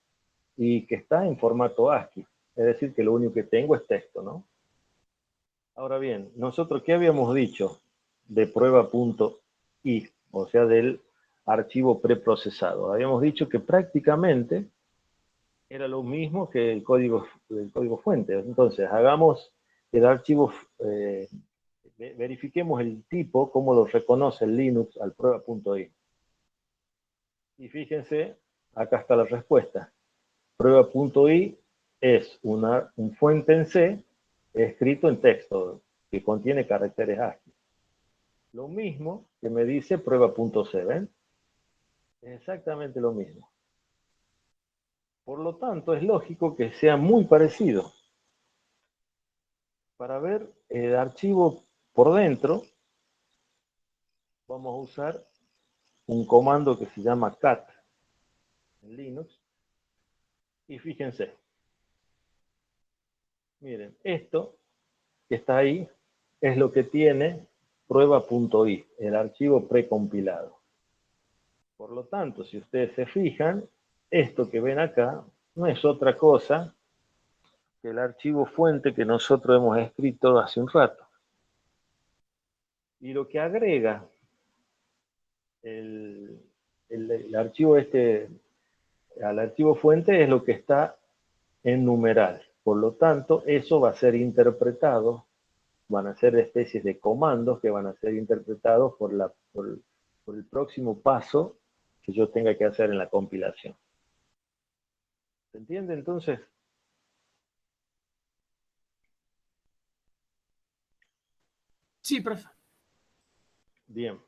y que está en formato ASCII. Es decir, que lo único que tengo es texto, ¿no? Ahora bien, nosotros, ¿qué habíamos dicho de prueba.i? O sea, del archivo preprocesado. Habíamos dicho que prácticamente era lo mismo que el código fuente. Entonces, hagamos el archivo, verifiquemos el tipo, cómo lo reconoce el Linux al prueba.i. Y fíjense, acá está la respuesta. Prueba.i es un fuente en C escrito en texto que contiene caracteres ASCII. Lo mismo que me dice prueba.c, ¿ven? Es exactamente lo mismo. Por lo tanto, es lógico que sea muy parecido. Para ver el archivo por dentro, vamos a usar un comando que se llama cat en Linux. Y fíjense. Miren, esto que está ahí es lo que tiene prueba.i, el archivo precompilado. Por lo tanto, si ustedes se fijan, esto que ven acá no es otra cosa que el archivo fuente que nosotros hemos escrito hace un rato. Y lo que agrega el archivo al archivo fuente es lo que está en numeral. Por lo tanto, eso va a ser interpretado, van a ser especies de comandos que van a ser interpretados por el próximo paso que yo tenga que hacer en la compilación. ¿Se entiende entonces? Sí, profe. Bien.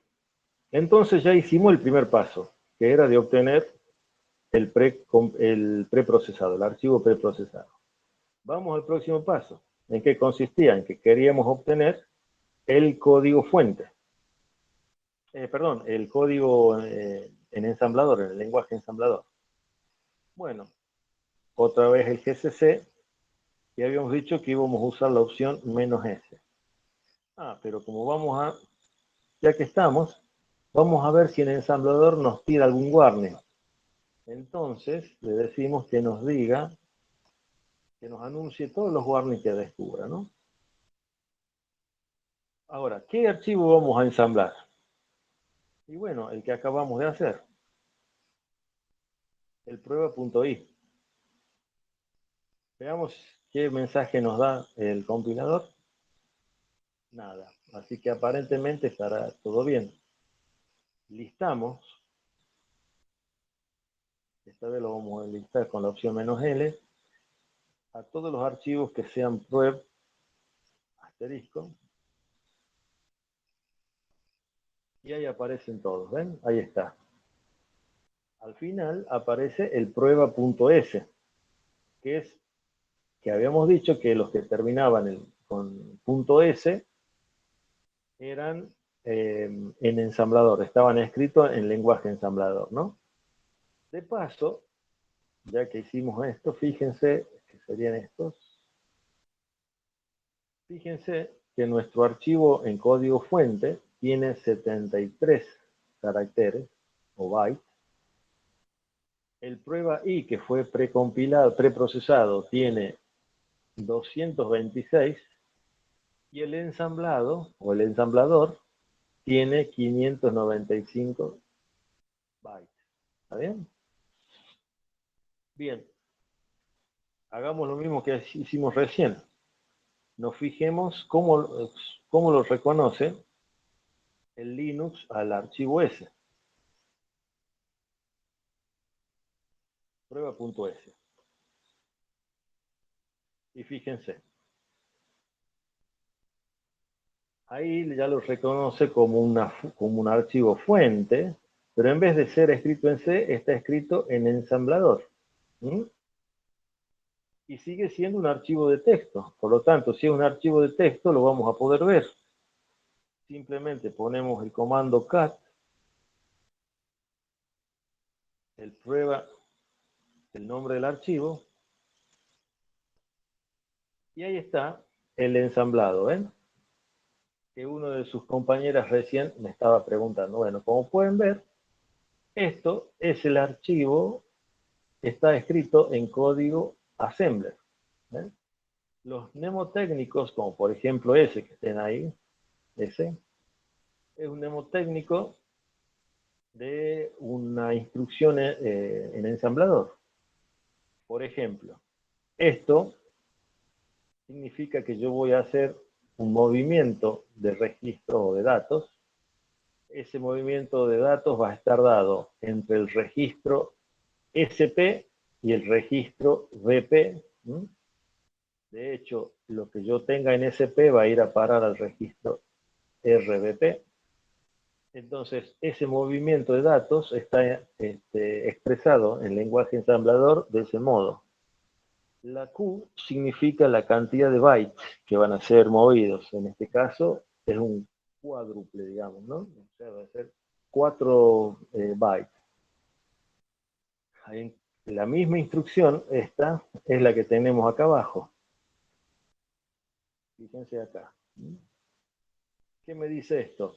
Entonces ya hicimos el primer paso, que era de obtener el preprocesado, el archivo preprocesado. Vamos al próximo paso. ¿En qué consistía? En que queríamos obtener el código fuente. Perdón, el código en ensamblador, en el lenguaje ensamblador. Bueno, otra vez el GCC, y habíamos dicho que íbamos a usar la opción "-s". Pero como ya que estamos, vamos a ver si el ensamblador nos pide algún warning. Entonces, le decimos que nos diga, que nos anuncie todos los warnings que descubra, ¿no? Ahora, ¿qué archivo vamos a ensamblar? Y bueno, el que acabamos de hacer. El prueba.i. Veamos qué mensaje nos da el compilador. Nada. Así que aparentemente estará todo bien. Listamos. Esta vez lo vamos a listar con la opción "-l". A todos los archivos que sean prueb asterisco. Y ahí aparecen todos, ¿ven? Ahí está. Al final aparece el prueba.s, que habíamos dicho que los que terminaban con .s eran en ensamblador, estaban escritos en lenguaje ensamblador, ¿no? De paso, ya que hicimos esto, fíjense que serían estos. Fíjense que nuestro archivo en código fuente tiene 73 caracteres o bytes. El prueba i, que fue precompilado, preprocesado, tiene 226 y el ensamblado o el ensamblador tiene 595 bytes. ¿Está bien? Bien. Hagamos lo mismo que hicimos recién. Nos fijemos cómo lo reconoce el Linux al archivo S. prueba.s. Y fíjense, ahí ya lo reconoce como un archivo fuente, pero en vez de ser escrito en C, está escrito en ensamblador. ¿Mm? Y sigue siendo un archivo de texto. Por lo tanto, si es un archivo de texto, lo vamos a poder ver. Simplemente ponemos el comando cat, el prueba, el nombre del archivo, y ahí está el ensamblado, ¿ven? Que uno de sus compañeras recién me estaba preguntando. Bueno, como pueden ver, esto es el archivo que está escrito en código assembler. ¿Ven? Los mnemotécnicos, como por ejemplo ese que estén ahí, ese, es un mnemotécnico de una instrucción en ensamblador. Por ejemplo, esto significa que yo voy a hacer un movimiento de registro de datos. Ese movimiento de datos va a estar dado entre el registro SP y el registro VP. De hecho, lo que yo tenga en SP va a ir a parar al registro RVP. Entonces, ese movimiento de datos está expresado en lenguaje ensamblador de ese modo. La Q significa la cantidad de bytes que van a ser movidos. En este caso, es un cuádruple, digamos, ¿no? O sea, va a ser 4 bytes. Ahí, la misma instrucción, esta, es la que tenemos acá abajo. Fíjense acá. ¿Qué me dice esto?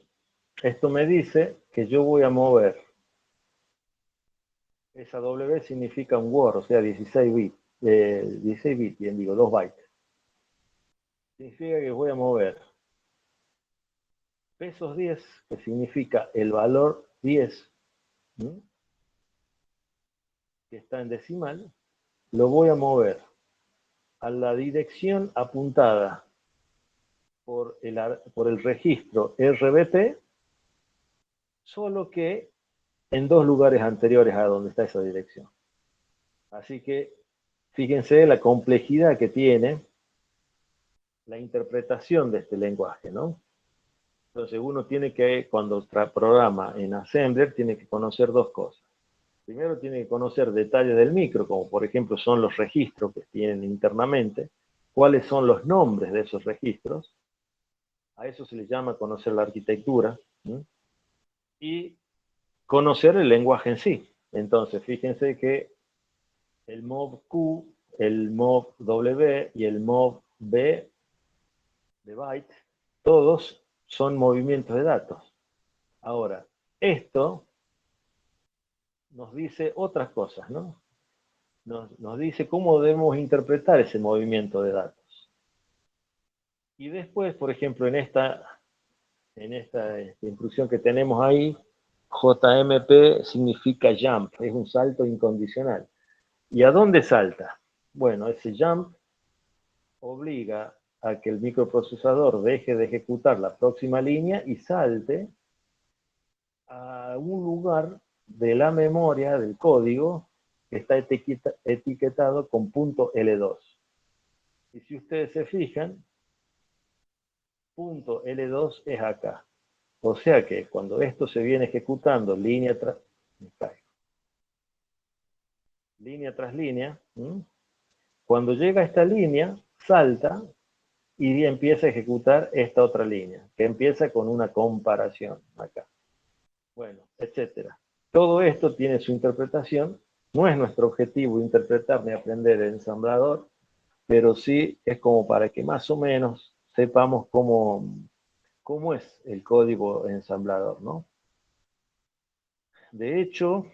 Esto me dice que yo voy a mover. Esa W significa un word, o sea, 16 bits. 16 bits, bien digo, 2 bytes. Significa que voy a mover pesos 10, que significa el valor 10, ¿sí? Que está en decimal, lo voy a mover a la dirección apuntada por el registro RBT, solo que en 2 lugares anteriores a donde está esa dirección. Así que fíjense la complejidad que tiene la interpretación de este lenguaje, ¿no? Entonces uno tiene que, cuando programa en Assembler, tiene que conocer 2 cosas. Primero tiene que conocer detalles del micro, como por ejemplo son los registros que tienen internamente, cuáles son los nombres de esos registros. A eso se le llama conocer la arquitectura. ¿Sí? Y conocer el lenguaje en sí. Entonces, fíjense que el mov Q, el mov W y el mov B de byte, todos son movimientos de datos. Ahora, esto nos dice otras cosas, ¿no? Nos dice cómo debemos interpretar ese movimiento de datos. Y después, por ejemplo, en esta instrucción que tenemos ahí, JMP significa jump, es un salto incondicional. ¿Y a dónde salta? Bueno, ese jump obliga a que el microprocesador deje de ejecutar la próxima línea y salte a un lugar de la memoria del código que está etiquetado con .L2. Y si ustedes se fijan, .L2 es acá. O sea que cuando esto se viene ejecutando línea tras línea, cuando llega a esta línea, salta y empieza a ejecutar esta otra línea, que empieza con una comparación acá. Bueno, etcétera. Todo esto tiene su interpretación. No es nuestro objetivo interpretar ni aprender el ensamblador, pero sí es como para que más o menos sepamos cómo es el código ensamblador, ¿no? De hecho,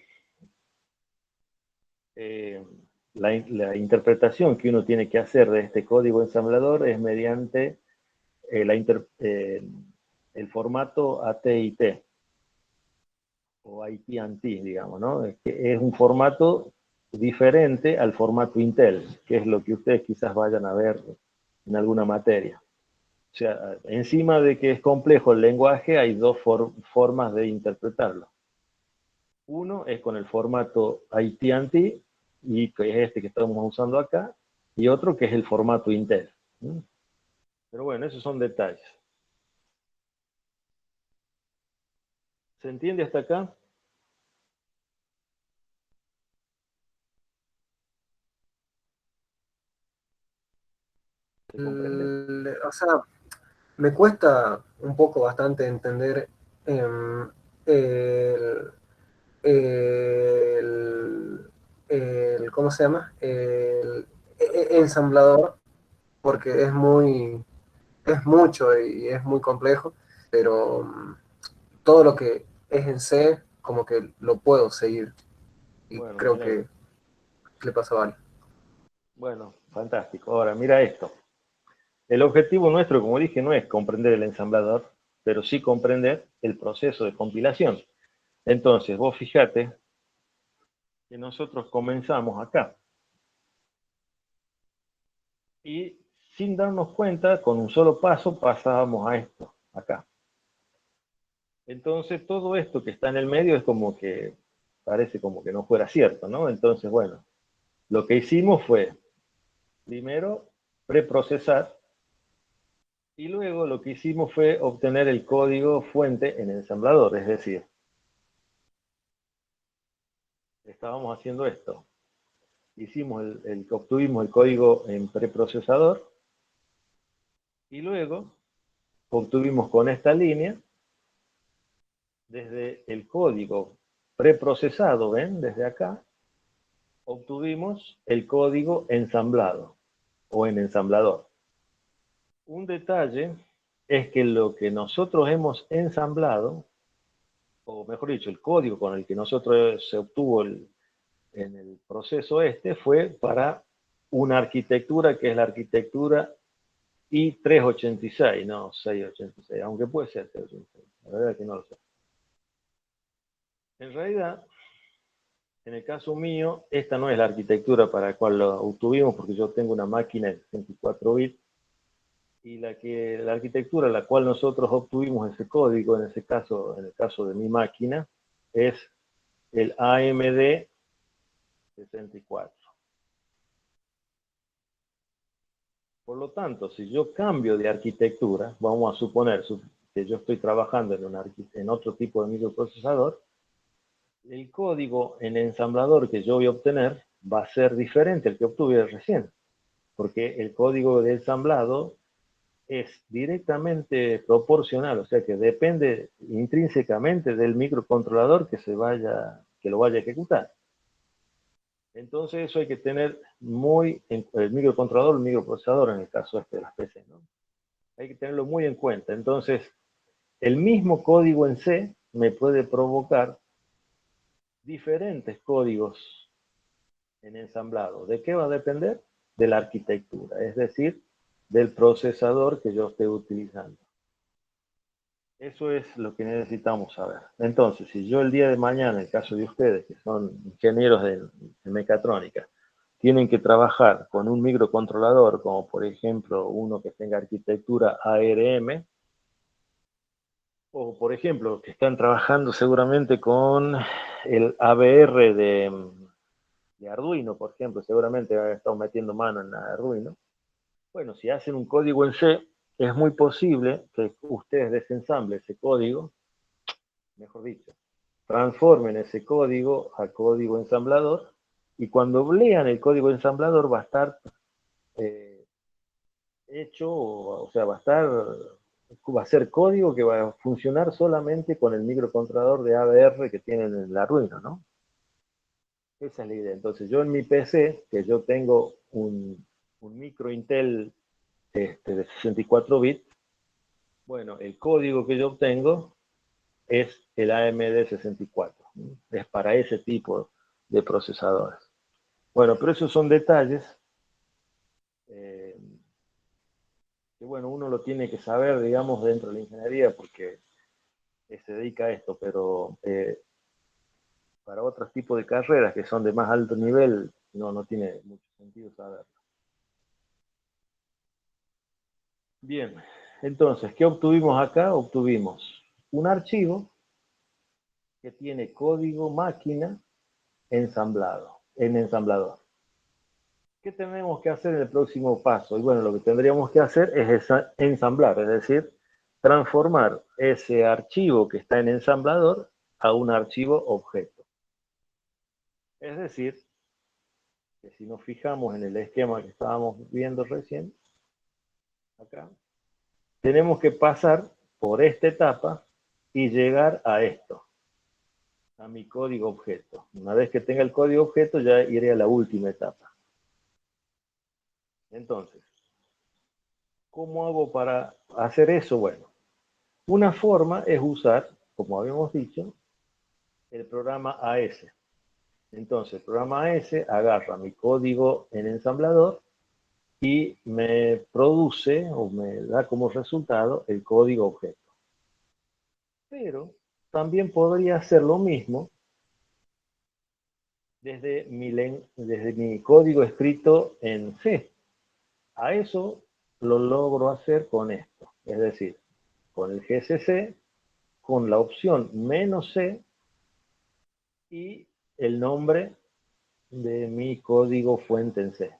la interpretación que uno tiene que hacer de este código ensamblador es mediante el formato AT&T o AT&T, digamos, ¿no? Es un formato diferente al formato Intel, que es lo que ustedes quizás vayan a ver en alguna materia. O sea, encima de que es complejo el lenguaje, hay 2 formas de interpretarlo. Uno es con el formato AT&T y que es este que estamos usando acá, y otro que es el formato Intel. Pero bueno, esos son detalles. ¿Se entiende hasta acá? ¿Se comprende? O sea, me cuesta un poco bastante entender el, el, ¿cómo se llama? El ensamblador, porque es mucho y es muy complejo, pero todo lo que es en C, como que lo puedo seguir. Y Bueno, me creo alegro. que le pasa a Vale. Bueno, fantástico. Ahora, mira esto. El objetivo nuestro, como dije, no es comprender el ensamblador, pero sí comprender el proceso de compilación. Entonces, vos fíjate que nosotros comenzamos acá. Y sin darnos cuenta, con un solo paso, pasábamos a esto, acá. Entonces, todo esto que está en el medio es como que, parece como que no fuera cierto, ¿no? Entonces, bueno, lo que hicimos fue, primero, preprocesar, y luego lo que hicimos fue obtener el código fuente en el ensamblador, es decir, estábamos haciendo esto. Obtuvimos el código en preprocesador, y luego obtuvimos con esta línea, desde el código preprocesado, ¿ven? Desde acá, obtuvimos el código ensamblado, o en ensamblador. Un detalle es que lo que nosotros hemos ensamblado, o mejor dicho, el código con el que nosotros se obtuvo en el proceso fue para una arquitectura que es la arquitectura I386, no 686, aunque puede ser 686, la verdad es que no lo sé. En realidad, en el caso mío, esta no es la arquitectura para la cual lo obtuvimos, porque yo tengo una máquina de 64 bits, y la arquitectura a la cual nosotros obtuvimos ese código, en el caso de mi máquina, es el AMD 64. Por lo tanto, si yo cambio de arquitectura, vamos a suponer que yo estoy trabajando en otro tipo de microprocesador, el código en ensamblador que yo voy a obtener va a ser diferente al que obtuve recién, porque el código de ensamblado es directamente proporcional, o sea que depende intrínsecamente del microcontrolador que lo vaya a ejecutar. Entonces eso hay que tener el microcontrolador, el microprocesador en el caso de las PC, ¿no? Hay que tenerlo muy en cuenta. Entonces, el mismo código en C me puede provocar diferentes códigos en ensamblado. ¿De qué va a depender? De la arquitectura, es decir, del procesador que yo esté utilizando. Eso es lo que necesitamos saber. Entonces, si yo el día de mañana, en el caso de ustedes, que son ingenieros de mecatrónica, tienen que trabajar con un microcontrolador, como por ejemplo uno que tenga arquitectura ARM, o por ejemplo, que están trabajando seguramente con el ABR de Arduino, por ejemplo, seguramente han estado metiendo mano en Arduino. Bueno, si hacen un código en C, es muy posible que ustedes desensamblen ese código, mejor dicho, transformen ese código a código ensamblador, y cuando lean el código ensamblador va a estar hecho, o sea, va a ser código que va a funcionar solamente con el microcontrolador de ABR que tienen en el Arduino, ¿no? Esa es la idea. Entonces yo en mi PC, que yo tengo un micro Intel de 64 bits, bueno, el código que yo obtengo es el AMD 64. ¿No? Es para ese tipo de procesadores. Bueno, pero esos son detalles que, bueno, uno lo tiene que saber, digamos, dentro de la ingeniería porque se dedica a esto, pero para otros tipos de carreras que son de más alto nivel, no tiene mucho sentido saberlo. Bien, entonces, ¿qué obtuvimos acá? Obtuvimos un archivo que tiene código máquina ensamblado. en ensamblador. ¿Qué tenemos que hacer en el próximo paso? Y bueno, lo que tendríamos que hacer es ensamblar, es decir, transformar ese archivo que está en ensamblador a un archivo objeto. Es decir, que si nos fijamos en el esquema que estábamos viendo recién, acá, tenemos que pasar por esta etapa y llegar a esto, a mi código objeto. Una vez que tenga el código objeto, ya iré a la última etapa. Entonces, ¿cómo hago para hacer eso? Bueno, una forma es usar, como habíamos dicho, el programa AS. Entonces, el programa AS agarra mi código en ensamblador y me produce o me da como resultado el código objeto. Pero también podría hacer lo mismo desde mi código escrito en C. A eso lo logro hacer con esto, es decir, con el GCC, con la opción "-c" y el nombre de mi código fuente en C.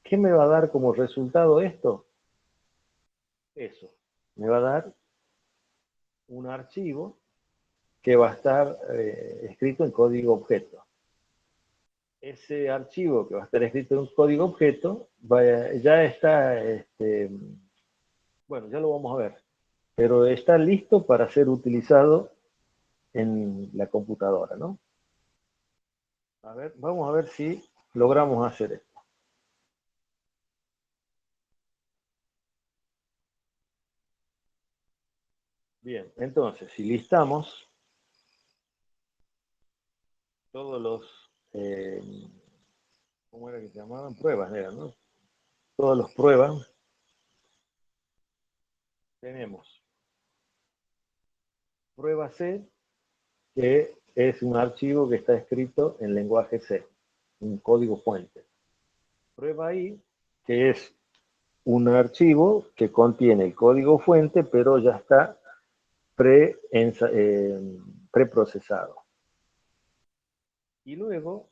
¿Qué me va a dar como resultado esto? Eso. Me va a dar un archivo que va a estar escrito en código objeto. Ese archivo que va a estar escrito en código objeto ya está, bueno, ya lo vamos a ver, pero está listo para ser utilizado en la computadora, ¿no? A ver, vamos a ver si logramos hacer esto. Bien, entonces, si listamos todos los, ¿cómo era que se llamaban? Pruebas, eran, ¿no? Todas las pruebas, tenemos prueba C, que es un archivo que está escrito en lenguaje C, un código fuente. Prueba I, que es un archivo que contiene el código fuente, pero ya está preprocesado. Y luego,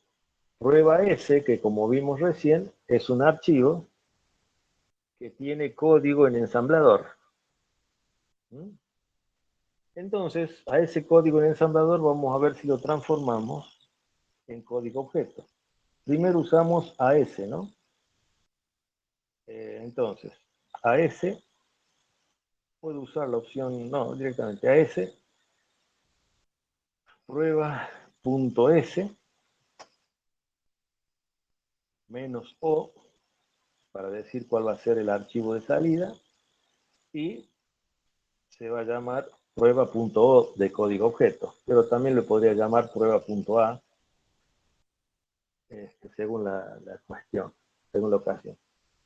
prueba S, que como vimos recién, es un archivo que tiene código en ensamblador. Entonces, a ese código en ensamblador vamos a ver si lo transformamos en código objeto. Primero usamos AS, ¿no? Entonces, AS, puedo usar la opción, no, directamente AS, prueba.s, -o, para decir cuál va a ser el archivo de salida, y se va a llamar prueba.o de código objeto, pero también le podría llamar prueba.a, según la cuestión, según la ocasión.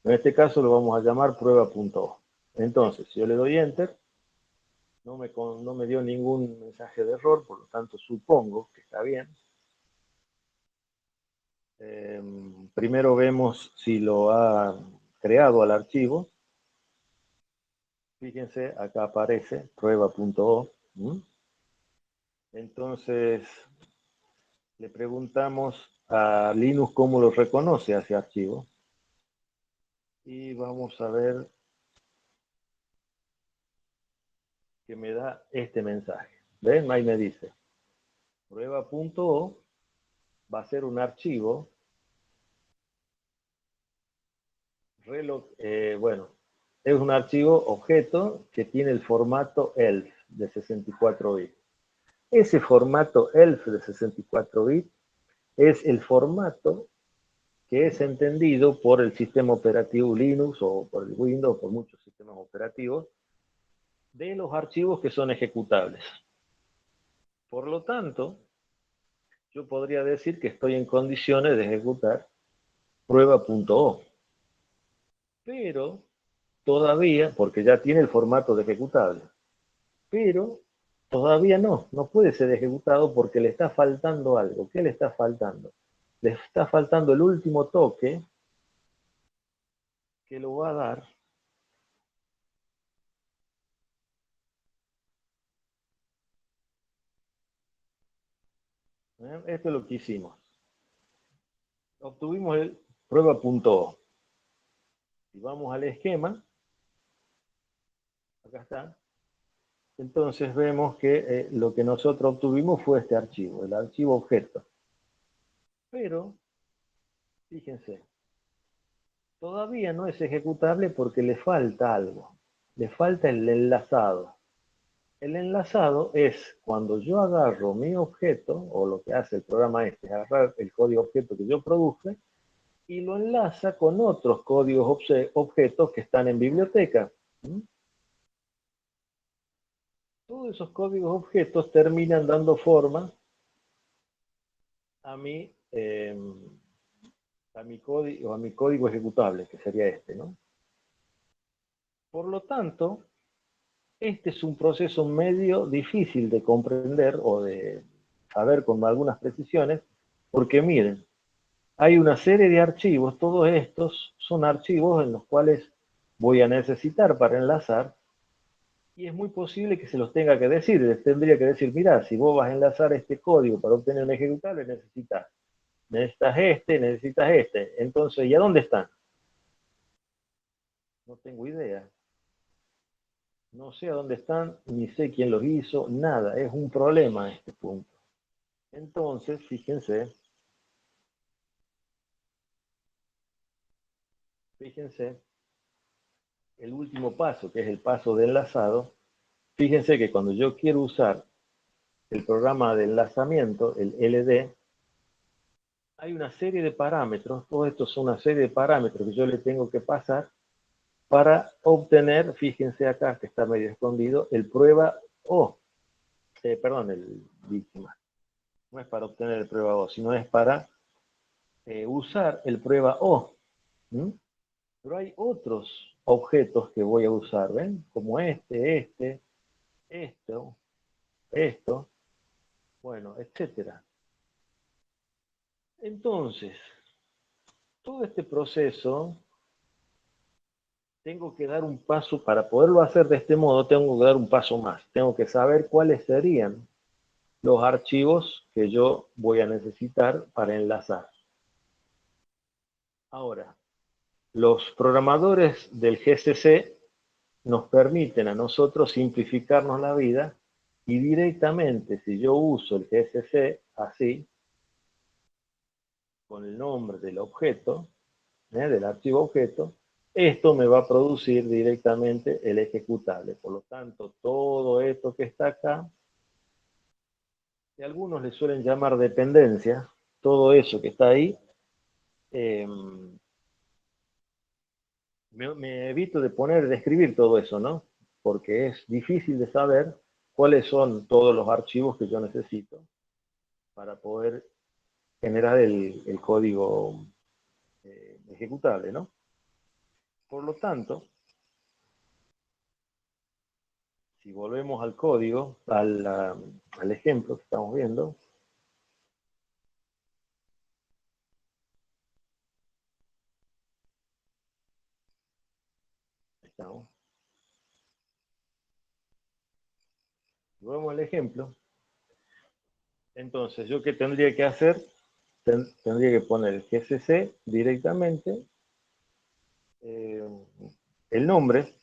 En este caso lo vamos a llamar prueba.o. Entonces, si yo le doy Enter, no me dio ningún mensaje de error, por lo tanto supongo que está bien. Primero vemos si lo ha creado al archivo. Fíjense, acá aparece prueba.o. Entonces, le preguntamos a Linux cómo lo reconoce a ese archivo. Y vamos a ver que me da este mensaje. ¿Ven? Ahí me dice, prueba.o va a ser un archivo, bueno, es un archivo objeto que tiene el formato ELF de 64 bits. Ese formato ELF de 64 bits es el formato que es entendido por el sistema operativo Linux o por el Windows, por muchos sistemas operativos, de los archivos que son ejecutables. Por lo tanto, yo podría decir que estoy en condiciones de ejecutar prueba.o. Pero todavía, porque ya tiene el formato de ejecutable, pero todavía no puede ser ejecutado porque le está faltando algo. ¿Qué le está faltando? Le está faltando el último toque que lo va a dar esto es lo que hicimos. obtuvimos el prueba.o. Si vamos al esquema, acá está, entonces vemos que lo que nosotros obtuvimos fue este archivo, el archivo objeto. Pero, fíjense, todavía no es ejecutable porque le falta algo. Le falta el enlazado. El enlazado es cuando yo agarro mi objeto, o lo que hace el programa este, es agarrar el código objeto que yo produje, y lo enlaza con otros códigos objetos que están en biblioteca. Todos esos códigos objetos terminan dando forma a mi código ejecutable, que sería este, ¿no? Por lo tanto, este es un proceso medio difícil de comprender o de saber con algunas precisiones, porque miren, hay una serie de archivos, todos estos son archivos en los cuales voy a necesitar para enlazar, y es muy posible que se los tenga que decir, les tendría que decir, mira, si vos vas a enlazar este código para obtener un ejecutable, necesitas este, entonces, ¿y a dónde están? No tengo idea. No sé a dónde están, ni sé quién los hizo, nada, es un problema a este punto. Entonces, fíjense, el último paso, que es el paso de enlazado, fíjense que cuando yo quiero usar el programa de enlazamiento, el LD, hay una serie de parámetros, todo esto son una serie de parámetros que yo le tengo que pasar para obtener, fíjense acá que está medio escondido, el prueba O, perdón, el víctima. No es para obtener el prueba O, sino es para usar el prueba O. ¿Mm? Pero hay otros objetos que voy a usar, ¿ven? Como esto, bueno, etcétera. Entonces, todo este proceso, tengo que dar un paso, para poderlo hacer de este modo, tengo que dar un paso más. Tengo que saber cuáles serían los archivos que yo voy a necesitar para enlazar. Ahora, los programadores del GCC nos permiten a nosotros simplificarnos la vida y directamente, si yo uso el GCC así, con el nombre del objeto, del archivo objeto, esto me va a producir directamente el ejecutable. Por lo tanto, todo esto que está acá, que algunos le suelen llamar dependencia, todo eso que está ahí, me evito de escribir todo eso, ¿no? Porque es difícil de saber cuáles son todos los archivos que yo necesito para poder generar el código ejecutable, ¿no? Por lo tanto, si volvemos al código, al ejemplo que estamos viendo, estamos. Si volvemos al ejemplo, entonces, ¿yo qué tendría que hacer? Tendría que poner el GCC directamente, el nombre,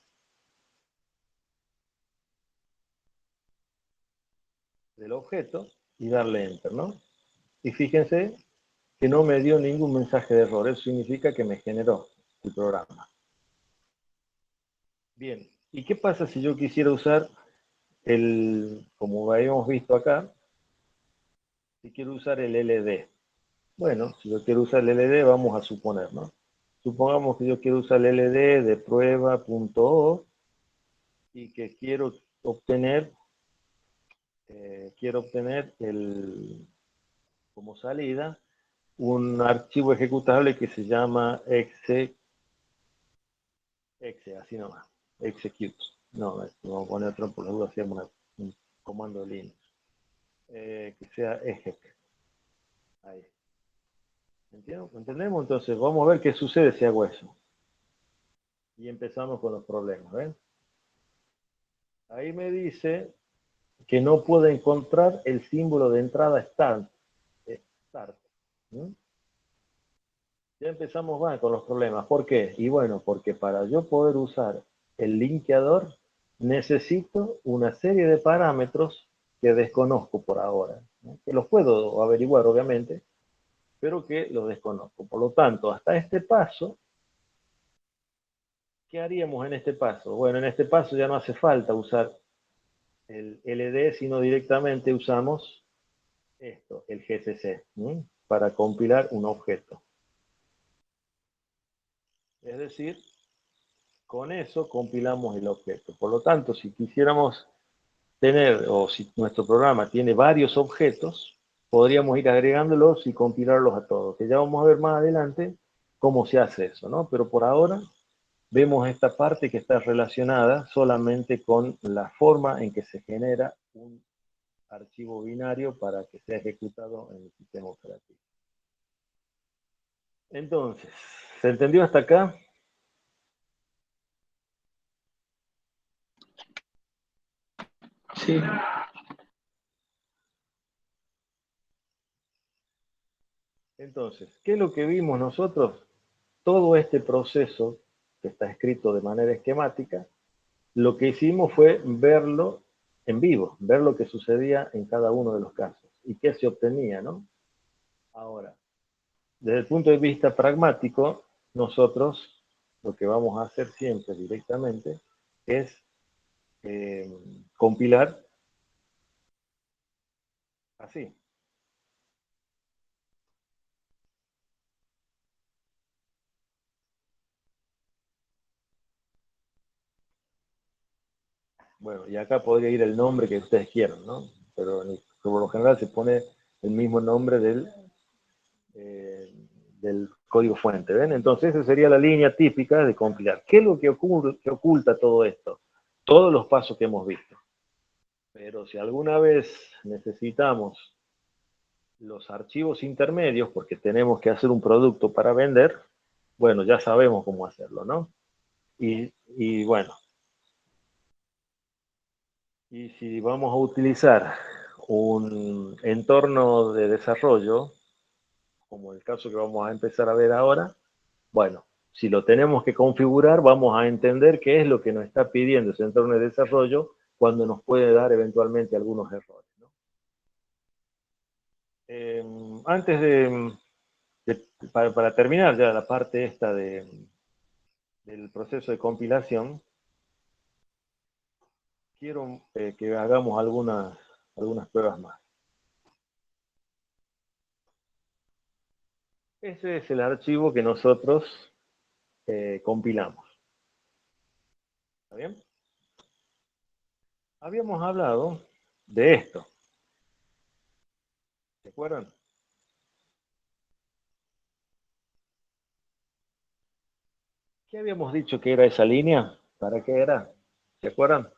del objeto y darle Enter, ¿no? Y fíjense que no me dio ningún mensaje de error. Eso significa que me generó el programa. Bien, ¿y qué pasa si yo quisiera usar como habíamos visto acá, si quiero usar el LD? Bueno, si yo quiero usar el LD, vamos a suponer, ¿no? Supongamos que yo quiero usar el LD de prueba.o y que quiero obtener como salida un archivo ejecutable que se llama así nomás, execute. No, vamos a poner otro por la duda, hacemos un comando de Linux. Que sea exec. Ahí. ¿Entendemos? Entonces, vamos a ver qué sucede si hago eso. Y empezamos con los problemas, ¿ven? Ahí me dice que no puedo encontrar el símbolo de entrada start. ¿Mm? Ya empezamos mal con los problemas. ¿Por qué? Y bueno, porque para yo poder usar el linkeador, necesito una serie de parámetros que desconozco por ahora, ¿no? Que los puedo averiguar, obviamente, pero que los desconozco. Por lo tanto, hasta este paso, ¿qué haríamos en este paso? Bueno, en este paso ya no hace falta usar el LD, sino directamente usamos esto, el GCC, ¿sí? Para compilar un objeto. Es decir, con eso compilamos el objeto. Por lo tanto, si quisiéramos tener, o si nuestro programa tiene varios objetos, podríamos ir agregándolos y compilarlos a todos, que ya vamos a ver más adelante cómo se hace eso, ¿no? Pero por ahora vemos esta parte que está relacionada solamente con la forma en que se genera un archivo binario para que sea ejecutado en el sistema operativo. Entonces, ¿se entendió hasta acá? Sí, Entonces, ¿qué es lo que vimos nosotros? Todo este proceso que está escrito de manera esquemática, lo que hicimos fue verlo en vivo, ver lo que sucedía en cada uno de los casos y qué se obtenía, ¿no? Ahora, desde el punto de vista pragmático, nosotros lo que vamos a hacer siempre directamente es compilar así. Bueno, y acá podría ir el nombre que ustedes quieran, ¿no? Pero por lo general se pone el mismo nombre eh, del código fuente, ¿ven? Entonces esa sería la línea típica de compilar. ¿Qué es lo que oculta todo esto? Todos los pasos que hemos visto. Pero si alguna vez necesitamos los archivos intermedios, porque tenemos que hacer un producto para vender, bueno, ya sabemos cómo hacerlo, ¿no? Y bueno, y si vamos a utilizar un entorno de desarrollo, como el caso que vamos a empezar a ver ahora, bueno, si lo tenemos que configurar, vamos a entender qué es lo que nos está pidiendo ese entorno de desarrollo cuando nos puede dar eventualmente algunos errores, ¿no? Antes para terminar ya la parte esta del proceso de compilación, quiero que hagamos algunas pruebas más. Ese es el archivo que nosotros compilamos. ¿Está bien? Habíamos hablado de esto. ¿Se acuerdan? ¿Qué habíamos dicho que era esa línea? ¿Para qué era? ¿Se acuerdan?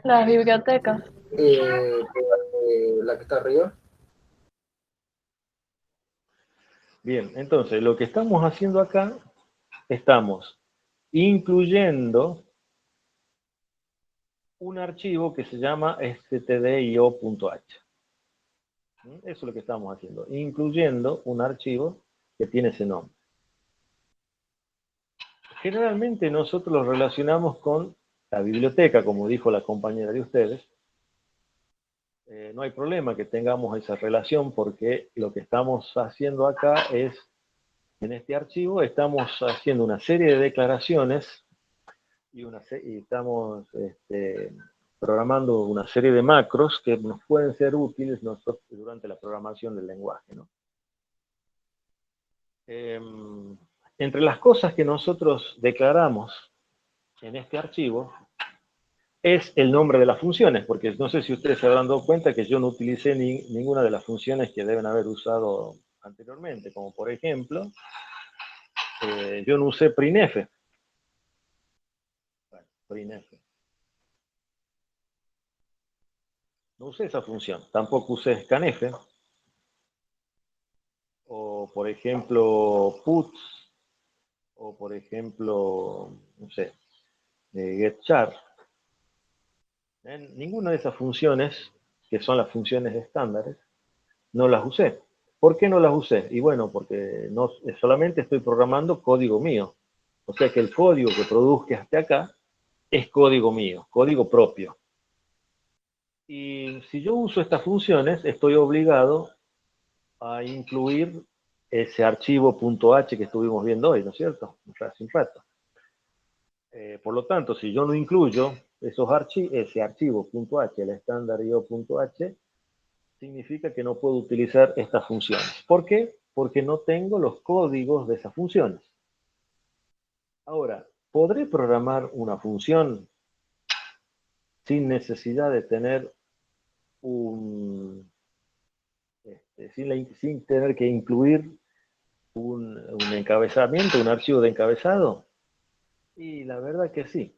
Las bibliotecas. La que está arriba. Bien, entonces lo que estamos haciendo acá, estamos incluyendo un archivo que se llama stdio.h. Eso es lo que estamos haciendo, incluyendo un archivo que tiene ese nombre. Generalmente nosotros lo relacionamos con la biblioteca, como dijo la compañera de ustedes. No hay problema que tengamos esa relación porque lo que estamos haciendo acá es, en este archivo, estamos haciendo una serie de declaraciones y estamos programando una serie de macros que nos pueden ser útiles durante la programación del lenguaje, ¿no? Entre las cosas que nosotros declaramos en este archivo es el nombre de las funciones, porque no sé si ustedes se habrán dado cuenta que yo no utilicé ninguna de las funciones que deben haber usado anteriormente, como por ejemplo, yo no usé printf. Bueno, printf. No usé esa función. Tampoco usé scanf. O por ejemplo, puts. O por ejemplo, no sé, getchar. Ninguna de esas funciones que son las funciones estándares, no las usé. ¿Por qué no las usé? Y bueno, porque no, solamente estoy programando código mío. O sea que el código que produzca hasta acá es código mío, código propio. Y si yo uso estas funciones, estoy obligado a incluir ese archivo .h que estuvimos viendo hoy, ¿no es cierto? Hace un rato. Por lo tanto, si yo no incluyo ese archivo .h, el estándar io.h, significa que no puedo utilizar estas funciones. ¿Por qué? Porque no tengo los códigos de esas funciones. Ahora, ¿podré programar una función sin necesidad de tener sin tener que incluir un encabezamiento, un archivo de encabezado? Y la verdad que sí.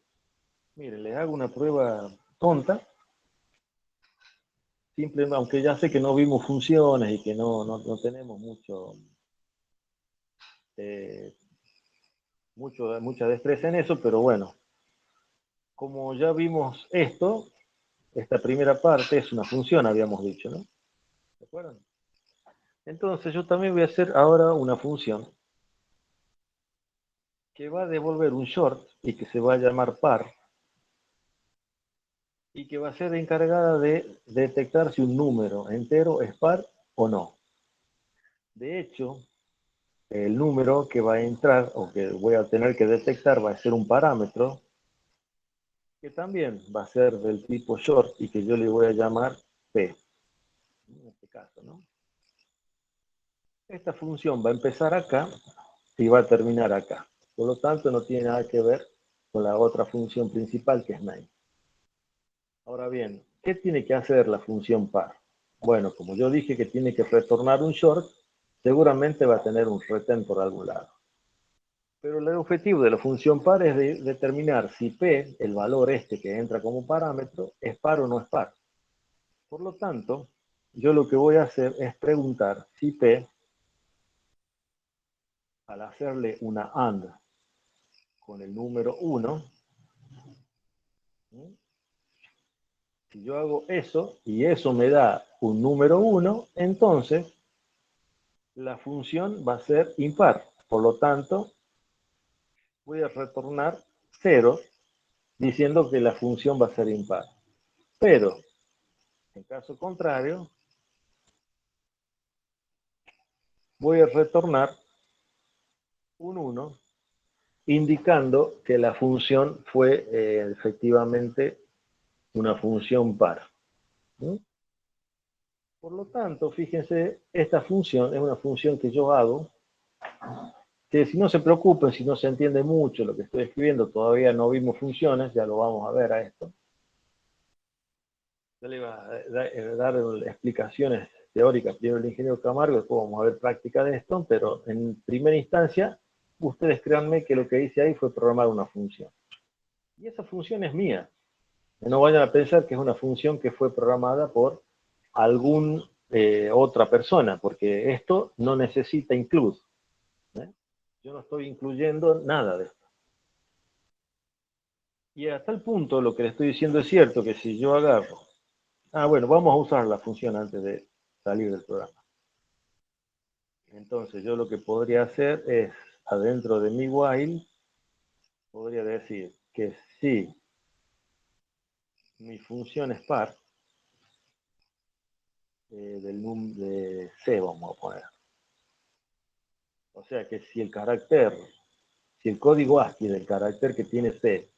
Miren, les hago una prueba tonta. Simplemente, aunque ya sé que no vimos funciones y que no tenemos mucha destreza en eso, pero bueno, como ya vimos esto, esta primera parte es una función, habíamos dicho, ¿no? ¿Se acuerdan? Entonces yo también voy a hacer ahora una función que va a devolver un short y que se va a llamar par y que va a ser encargada de detectar si un número entero es par o no. De hecho, el número que va a entrar o que voy a tener que detectar va a ser un parámetro que también va a ser del tipo short y que yo le voy a llamar p, en este caso, ¿no? Esta función va a empezar acá y va a terminar acá. Por lo tanto, no tiene nada que ver con la otra función principal que es main. Ahora bien, ¿qué tiene que hacer la función par? Bueno, como yo dije que tiene que retornar un short, seguramente va a tener un return por algún lado. Pero el objetivo de la función par es de determinar si P, el valor este que entra como parámetro, es par o no es par. Por lo tanto, yo lo que voy a hacer es preguntar si P, al hacerle una AND con el número 1, si yo hago eso y eso me da un número 1, entonces la función va a ser impar. Por lo tanto, voy a retornar 0 diciendo que la función va a ser impar. Pero, en caso contrario, voy a retornar un 1 indicando que la función fue efectivamente una función par. ¿Sí? Por lo tanto, fíjense, esta función es una función que yo hago, que si no se preocupen, si no se entiende mucho lo que estoy escribiendo, todavía no vimos funciones, ya lo vamos a ver a esto. Yo le iba a dar explicaciones teóricas primero el ingeniero Camargo, después vamos a ver práctica de esto, pero en primera instancia, ustedes créanme que lo que hice ahí fue programar una función. Y esa función es mía. No vayan a pensar que es una función que fue programada por algún otra persona, porque esto no necesita include. Yo no estoy incluyendo nada de esto. Y hasta el punto, lo que le estoy diciendo es cierto, que si yo agarro... bueno, vamos a usar la función antes de salir del programa. Entonces, yo lo que podría hacer es, adentro de mi while, podría decir que si mi función es par, de C vamos a poner. O sea que si el código ASCII del carácter que tiene C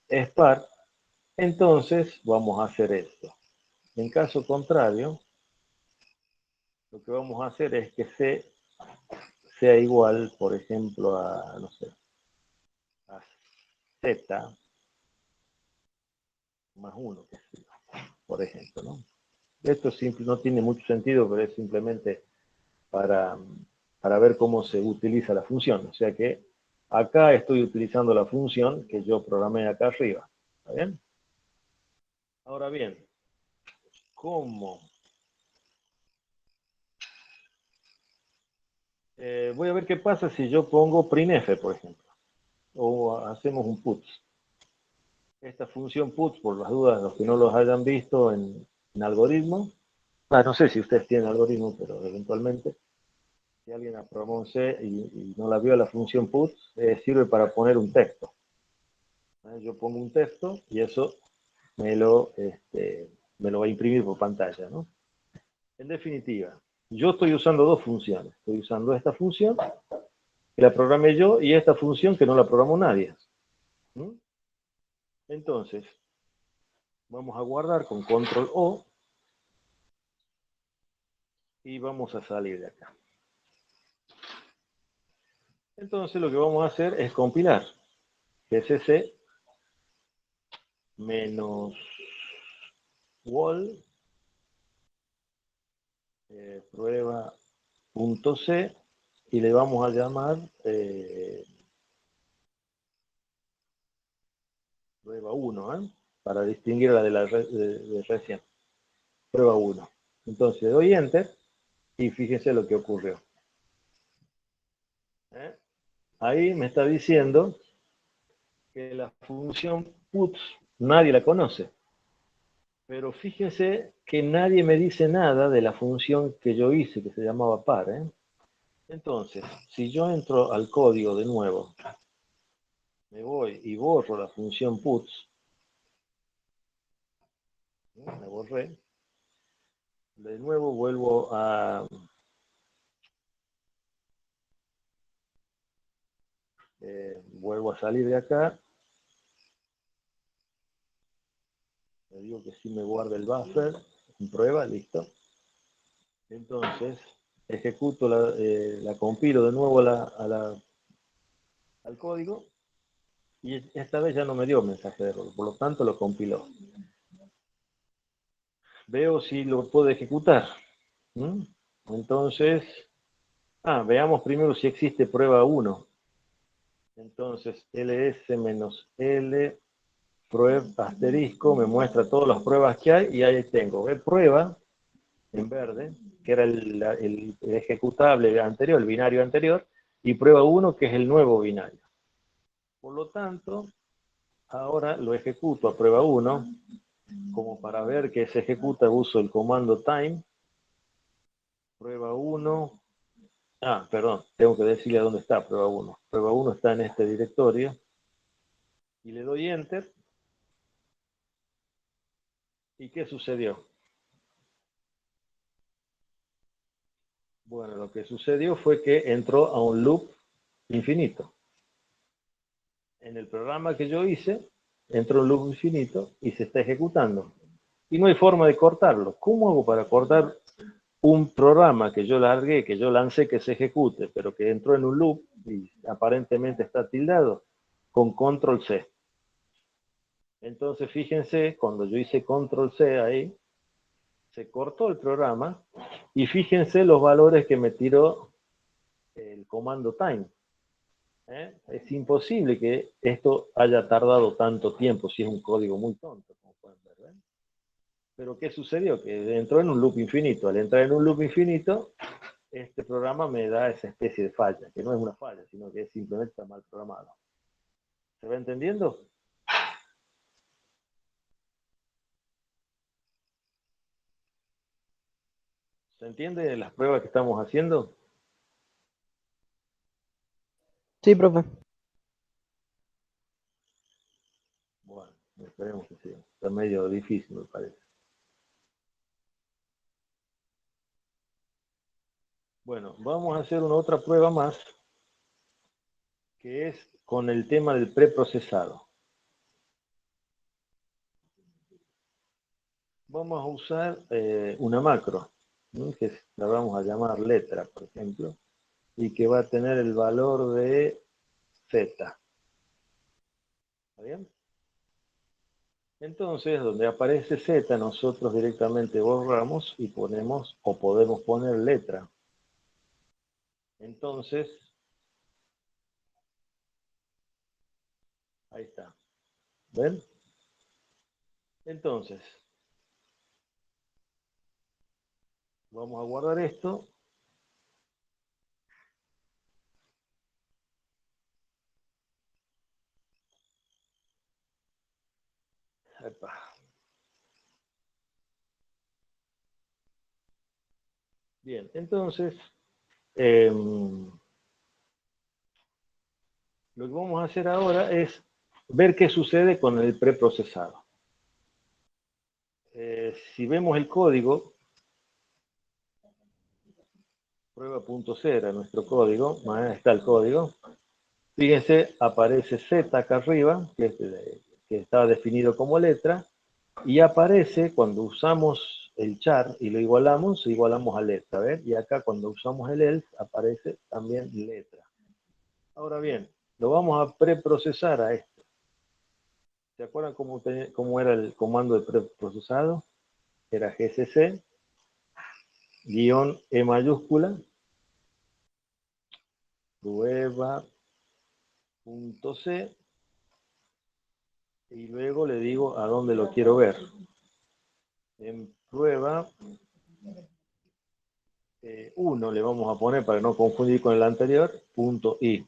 es par, entonces vamos a hacer esto. En caso contrario, lo que vamos a hacer es que C sea igual, por ejemplo, a, no sé, a Z más 1, que es, por ejemplo, ¿no? Esto no tiene mucho sentido, pero es simplemente para ver cómo se utiliza la función. O sea que acá estoy utilizando la función que yo programé acá arriba. ¿Está bien? Ahora bien, ¿cómo? Voy a ver qué pasa si yo pongo printf, por ejemplo. O hacemos un puts. Esta función puts, por las dudas, los que no los hayan visto en en algoritmo. No sé si ustedes tienen algoritmo, pero eventualmente, si alguien ha programado en C y no la vio la función put, sirve para poner un texto. Yo pongo un texto y eso me lo va a imprimir por pantalla, ¿no? En definitiva, yo estoy usando dos funciones. Estoy usando esta función, que la programé yo, y esta función que no la programó nadie. ¿Mm? Entonces, vamos a guardar con control O y vamos a salir de acá. Entonces lo que vamos a hacer es compilar gcc menos wall prueba.c y le vamos a llamar prueba 1, para distinguir la de la de recién. Prueba 1. Entonces doy enter y fíjense lo que ocurrió. Ahí me está diciendo que la función puts nadie la conoce. Pero fíjense que nadie me dice nada de la función que yo hice, que se llamaba par. Entonces, si yo entro al código de nuevo, me voy y borro la función puts, la borré, de nuevo vuelvo a salir de acá, le digo que sí me guarde el buffer, en prueba, listo. Entonces, ejecuto la compilo de nuevo al código, y esta vez ya no me dio mensaje de error, por lo tanto lo compiló. Veo si lo puedo ejecutar. Entonces, veamos primero si existe prueba 1. Entonces, ls-l prueba asterisco me muestra todas las pruebas que hay y ahí tengo prueba en verde, que era el ejecutable anterior, el binario anterior, y prueba 1, que es el nuevo binario. Por lo tanto, ahora lo ejecuto a prueba 1, como para ver que se ejecuta uso el comando time, prueba 1, perdón, tengo que decirle a dónde está prueba 1. Prueba 1 está en este directorio, y le doy enter, ¿y qué sucedió? Bueno, lo que sucedió fue que entró a un loop infinito. En el programa que yo hice, entró un loop infinito y se está ejecutando. Y no hay forma de cortarlo. ¿Cómo hago para cortar un programa que yo largué, que yo lancé que se ejecute, pero que entró en un loop y aparentemente está tildado? Con control C. Entonces, fíjense, cuando yo hice control C ahí, se cortó el programa y fíjense los valores que me tiró el comando time. Es imposible que esto haya tardado tanto tiempo, si es un código muy tonto, como pueden ver. Pero ¿qué sucedió? Que entró en un loop infinito. Al entrar en un loop infinito, este programa me da esa especie de falla, que no es una falla, sino que simplemente está mal programado. ¿Se va entendiendo? ¿Se entiende las pruebas que estamos haciendo? Sí, profe. Bueno, esperemos que sí. Está medio difícil, me parece. Bueno, vamos a hacer una otra prueba más, que es con el tema del preprocesado. Vamos a usar una macro, ¿no? Que la vamos a llamar letra, por ejemplo, y que va a tener el valor de z. ¿Está bien? Entonces, donde aparece z, nosotros directamente borramos y ponemos, o podemos poner letra. Entonces, ahí está. ¿Ven? Entonces, vamos a guardar esto. Epa. Bien, entonces, lo que vamos a hacer ahora es ver qué sucede con el preprocesado. Si vemos el código, prueba.0, nuestro código, ahí está el código. Fíjense, aparece Z acá arriba, que está definido como letra, y aparece cuando usamos el char y lo igualamos a letra, ¿ven? Y acá cuando usamos el else aparece también letra. Ahora bien, lo vamos a preprocesar a esto. ¿Se acuerdan cómo era el comando de preprocesado? Era gcc, -e mayúscula, prueba.c, y luego le digo a dónde lo quiero ver. En prueba 1 le vamos a poner, para no confundir con el anterior, punto .i.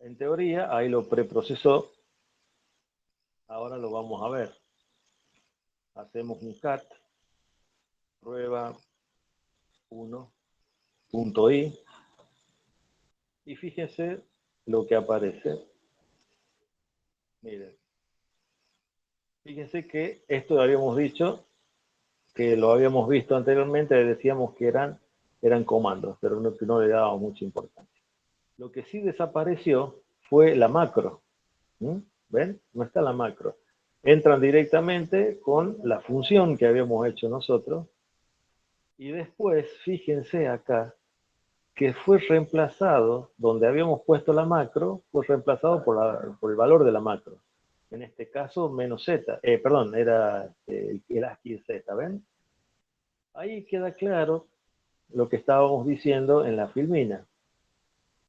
En teoría, ahí lo preprocesó. Ahora lo vamos a ver. Hacemos un cat, prueba 1.i, y fíjense lo que aparece. Miren. Fíjense que esto lo habíamos dicho, que lo habíamos visto anteriormente, decíamos que eran comandos, pero no le dábamos mucha importancia. Lo que sí desapareció fue la macro. ¿Ven? No está la macro. Entran directamente con la función que habíamos hecho nosotros. Y después, fíjense acá, que fue reemplazado, donde habíamos puesto la macro, fue reemplazado por el valor de la macro. En este caso, menos z, perdón, era el ASCII z, ¿ven? Ahí queda claro lo que estábamos diciendo en la filmina,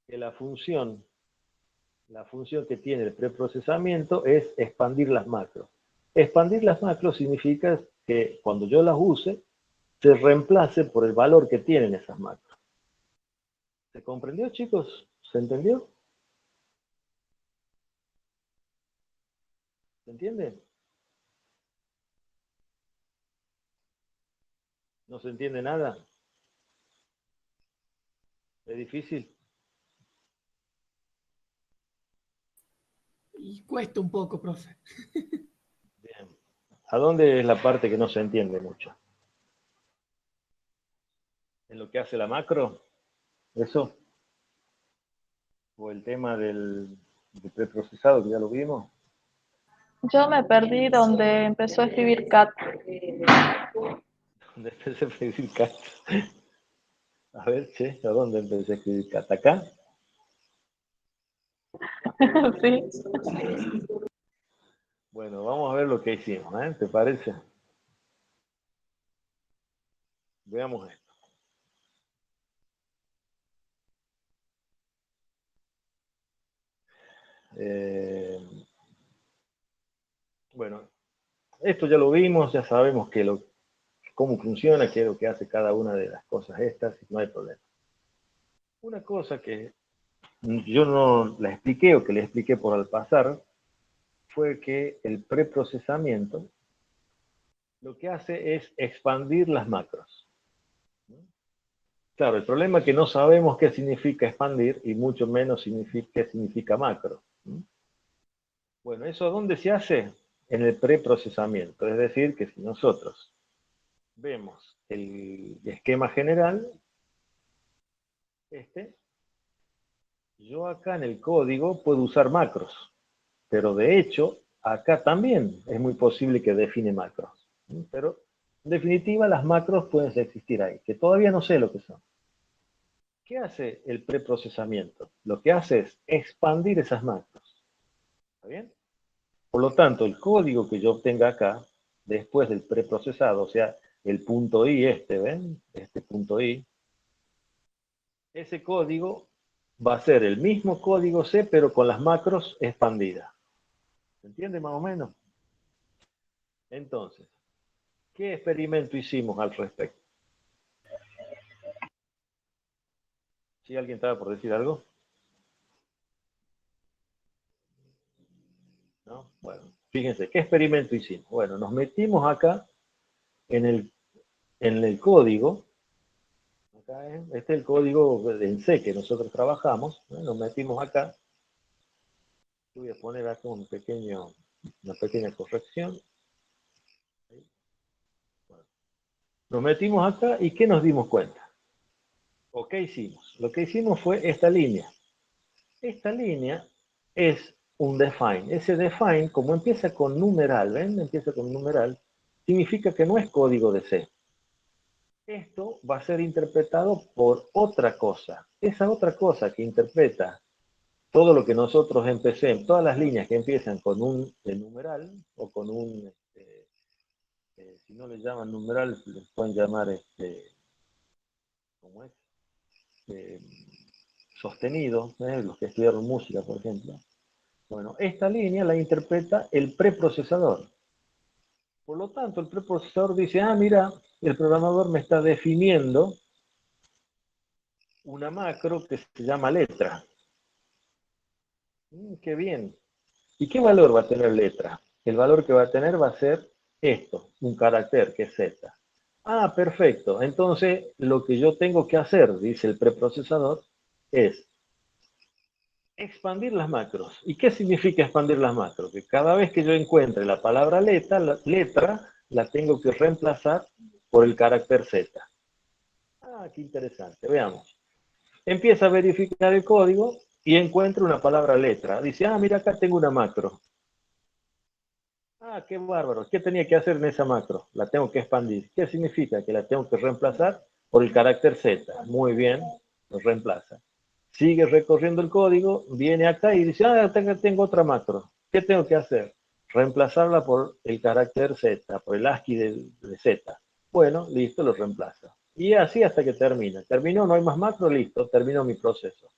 que la función que tiene el preprocesamiento es expandir las macros. Expandir las macros significa que cuando yo las use, se reemplace por el valor que tienen esas macros. ¿Se comprendió, chicos? ¿Se entendió? ¿Se entiende? ¿No se entiende nada? ¿Es difícil? Y cuesta un poco, profe. Bien. ¿A dónde es la parte que no se entiende mucho? ¿En lo que hace la macro? ¿Eso? ¿O el tema del preprocesado que ya lo vimos? Yo me perdí donde empezó a escribir cat. ¿Dónde empecé a escribir cat? A ver, che, ¿a dónde empecé a escribir cat? ¿Acá? Sí. Bueno, vamos a ver lo que hicimos, ¿eh? ¿Te parece? Veamos esto. Bueno, esto ya lo vimos, ya sabemos cómo funciona, qué es lo que hace cada una de las cosas estas, y no hay problema. Una cosa que yo no la expliqué o que le expliqué por al pasar fue que el preprocesamiento lo que hace es expandir las macros. Claro, el problema es que no sabemos qué significa expandir y mucho menos qué significa macro. Bueno, ¿eso dónde se hace? En el preprocesamiento. Es decir, que si nosotros vemos el esquema general, yo acá en el código puedo usar macros, pero de hecho, acá también es muy posible que define macros. Pero, en definitiva, las macros pueden existir ahí, que todavía no sé lo que son. ¿Qué hace el preprocesamiento? Lo que hace es expandir esas macros. ¿Está bien? Por lo tanto, el código que yo obtenga acá, después del preprocesado, o sea, el punto .i ¿ven? Este punto .i, ese código va a ser el mismo código C, pero con las macros expandidas. ¿Se entiende más o menos? Entonces, ¿qué experimento hicimos al respecto? ¿Sí alguien estaba por decir algo? ¿No? Bueno, fíjense, ¿qué experimento hicimos? Bueno, nos metimos acá en en el código, acá, este es el código en C que nosotros trabajamos, ¿no? Nos metimos acá, voy a poner acá una pequeña corrección. Nos metimos acá y ¿qué nos dimos cuenta? ¿O qué hicimos? Lo que hicimos fue esta línea. Esta línea es un define. Ese define, como empieza con numeral, ¿ven? Empieza con numeral, significa que no es código de C. Esto va a ser interpretado por otra cosa. Esa otra cosa que interpreta todo lo que nosotros empecemos, todas las líneas que empiezan con un numeral o con un, si no le llaman numeral, les pueden llamar, ¿cómo es? Eh, Sostenido, los que estudiaron música, por ejemplo. Bueno, esta línea la interpreta el preprocesador. Por lo tanto, el preprocesador dice, ah, mira, el programador me está definiendo una macro que se llama letra. Qué bien. ¿Y qué valor va a tener letra? El valor que va a tener va a ser esto, un carácter que es Z. Ah, perfecto. Entonces, lo que yo tengo que hacer, dice el preprocesador, es expandir las macros. ¿Y qué significa expandir las macros? Que cada vez que yo encuentre la palabra letra la tengo que reemplazar por el carácter Z. Ah, qué interesante. Veamos. Empieza a verificar el código y encuentra una palabra letra. Dice, ah, mira, acá tengo una macro. Ah, qué bárbaro. ¿Qué tenía que hacer en esa macro? La tengo que expandir. ¿Qué significa? Que la tengo que reemplazar por el carácter Z. Muy bien, lo reemplaza. Sigue recorriendo el código, viene acá y dice, ah, tengo otra macro. ¿Qué tengo que hacer? Reemplazarla por el carácter Z, por el ASCII de Z. Bueno, listo, lo reemplaza. Y así hasta que termina. Terminó, no hay más macro, listo, terminó mi proceso.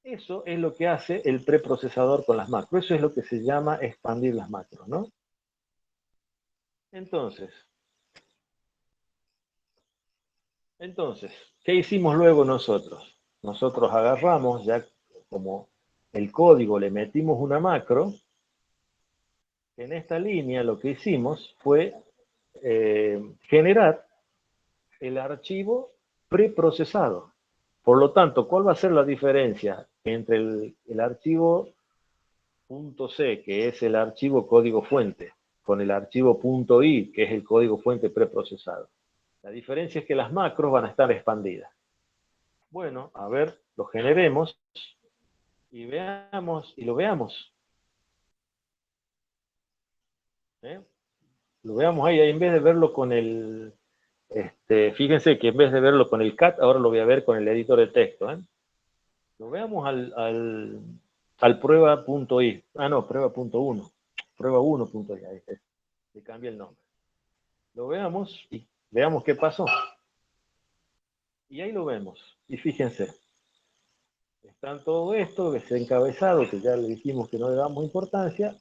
Eso es lo que hace el preprocesador con las macros. Eso es lo que se llama expandir las macros, ¿no? Entonces, ¿qué hicimos luego nosotros? Nosotros agarramos, ya como el código le metimos una macro, en esta línea lo que hicimos fue generar el archivo preprocesado. Por lo tanto, ¿cuál va a ser la diferencia entre el archivo .c, que es el archivo código fuente, con el archivo .i, que es el código fuente preprocesado? La diferencia es que las macros van a estar expandidas. Bueno, a ver, lo generemos y lo veamos. Lo veamos ahí, en vez de verlo con el, fíjense que en vez de verlo con el CAT, ahora lo voy a ver con el editor de texto. Lo veamos al prueba.i. Ah, no, prueba.1. Prueba1.i, ahí está. Le cambié el nombre. Lo veamos y veamos qué pasó. Y ahí lo vemos. Y fíjense. Está todo esto, ese encabezado, que ya le dijimos que no le damos importancia.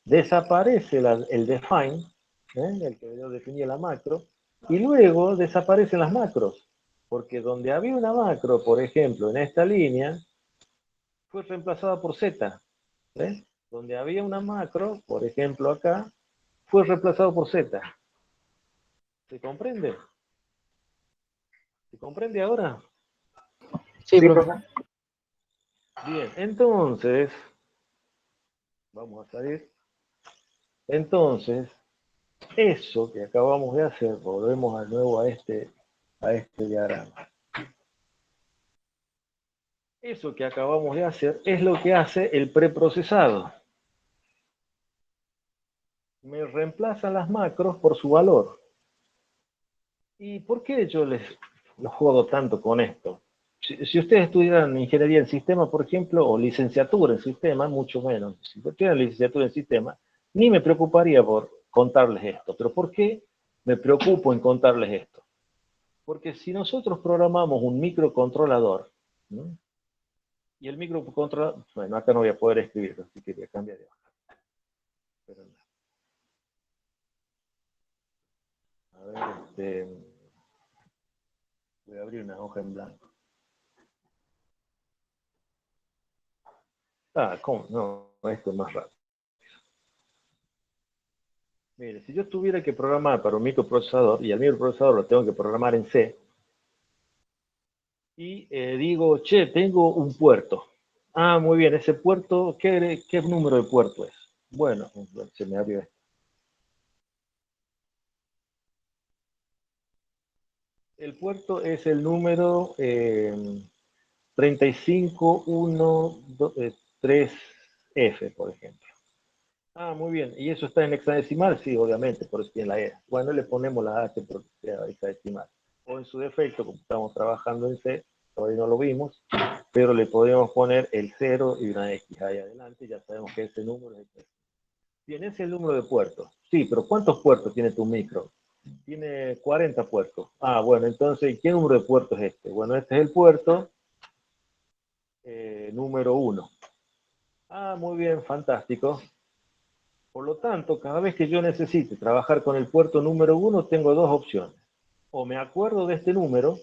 Desaparece el define, el que yo definía la macro, y luego desaparecen las macros. Porque donde había una macro, por ejemplo, en esta línea, fue reemplazada por Z. Donde había una macro, por ejemplo acá, fue reemplazado por Z. ¿Se comprende? ¿Se comprende ahora? Sí, Sí, profe. profe. Bien, entonces, vamos a salir. Entonces, eso que acabamos de hacer, volvemos de nuevo a este diagrama. Eso que acabamos de hacer es lo que hace el preprocesado. Me reemplazan las macros por su valor. ¿Y por qué yo los jodo tanto con esto? Si ustedes estudiaran ingeniería en sistema, por ejemplo, o licenciatura en sistema, mucho menos. Si tuvieran licenciatura en sistema, ni me preocuparía por contarles esto. ¿Pero por qué me preocupo en contarles esto? Porque si nosotros programamos un microcontrolador, ¿no? Y el microcontrolador, bueno, acá no voy a poder escribirlo, así que voy a cambiar de hoja. Pero no. A ver, voy a abrir una hoja en blanco. Ah, ¿cómo? No, esto es más rápido. Mire, si yo tuviera que programar para un microprocesador, y el microprocesador lo tengo que programar en C, y digo, che, tengo un puerto. Ah, muy bien, ese puerto, ¿qué número de puerto es? Bueno, se me abrió esto. El puerto es el número 35123F, por ejemplo. Ah, muy bien. ¿Y eso está en hexadecimal? Sí, obviamente, por eso tiene la E. Bueno, le ponemos la H porque sea hexadecimal. O en su defecto, como estamos trabajando en C, todavía no lo vimos, pero le podemos poner el 0 y una X ahí adelante, y ya sabemos que ese número es el. Bien, ese es el número de puertos. Sí, pero ¿cuántos puertos tiene tu micro? Tiene 40 puertos. Ah, bueno, entonces, ¿qué número de puertos es este? Bueno, este es el puerto número 1. Ah, muy bien, fantástico. Por lo tanto, cada vez que yo necesite trabajar con el puerto número 1, tengo dos opciones. O me acuerdo de este número,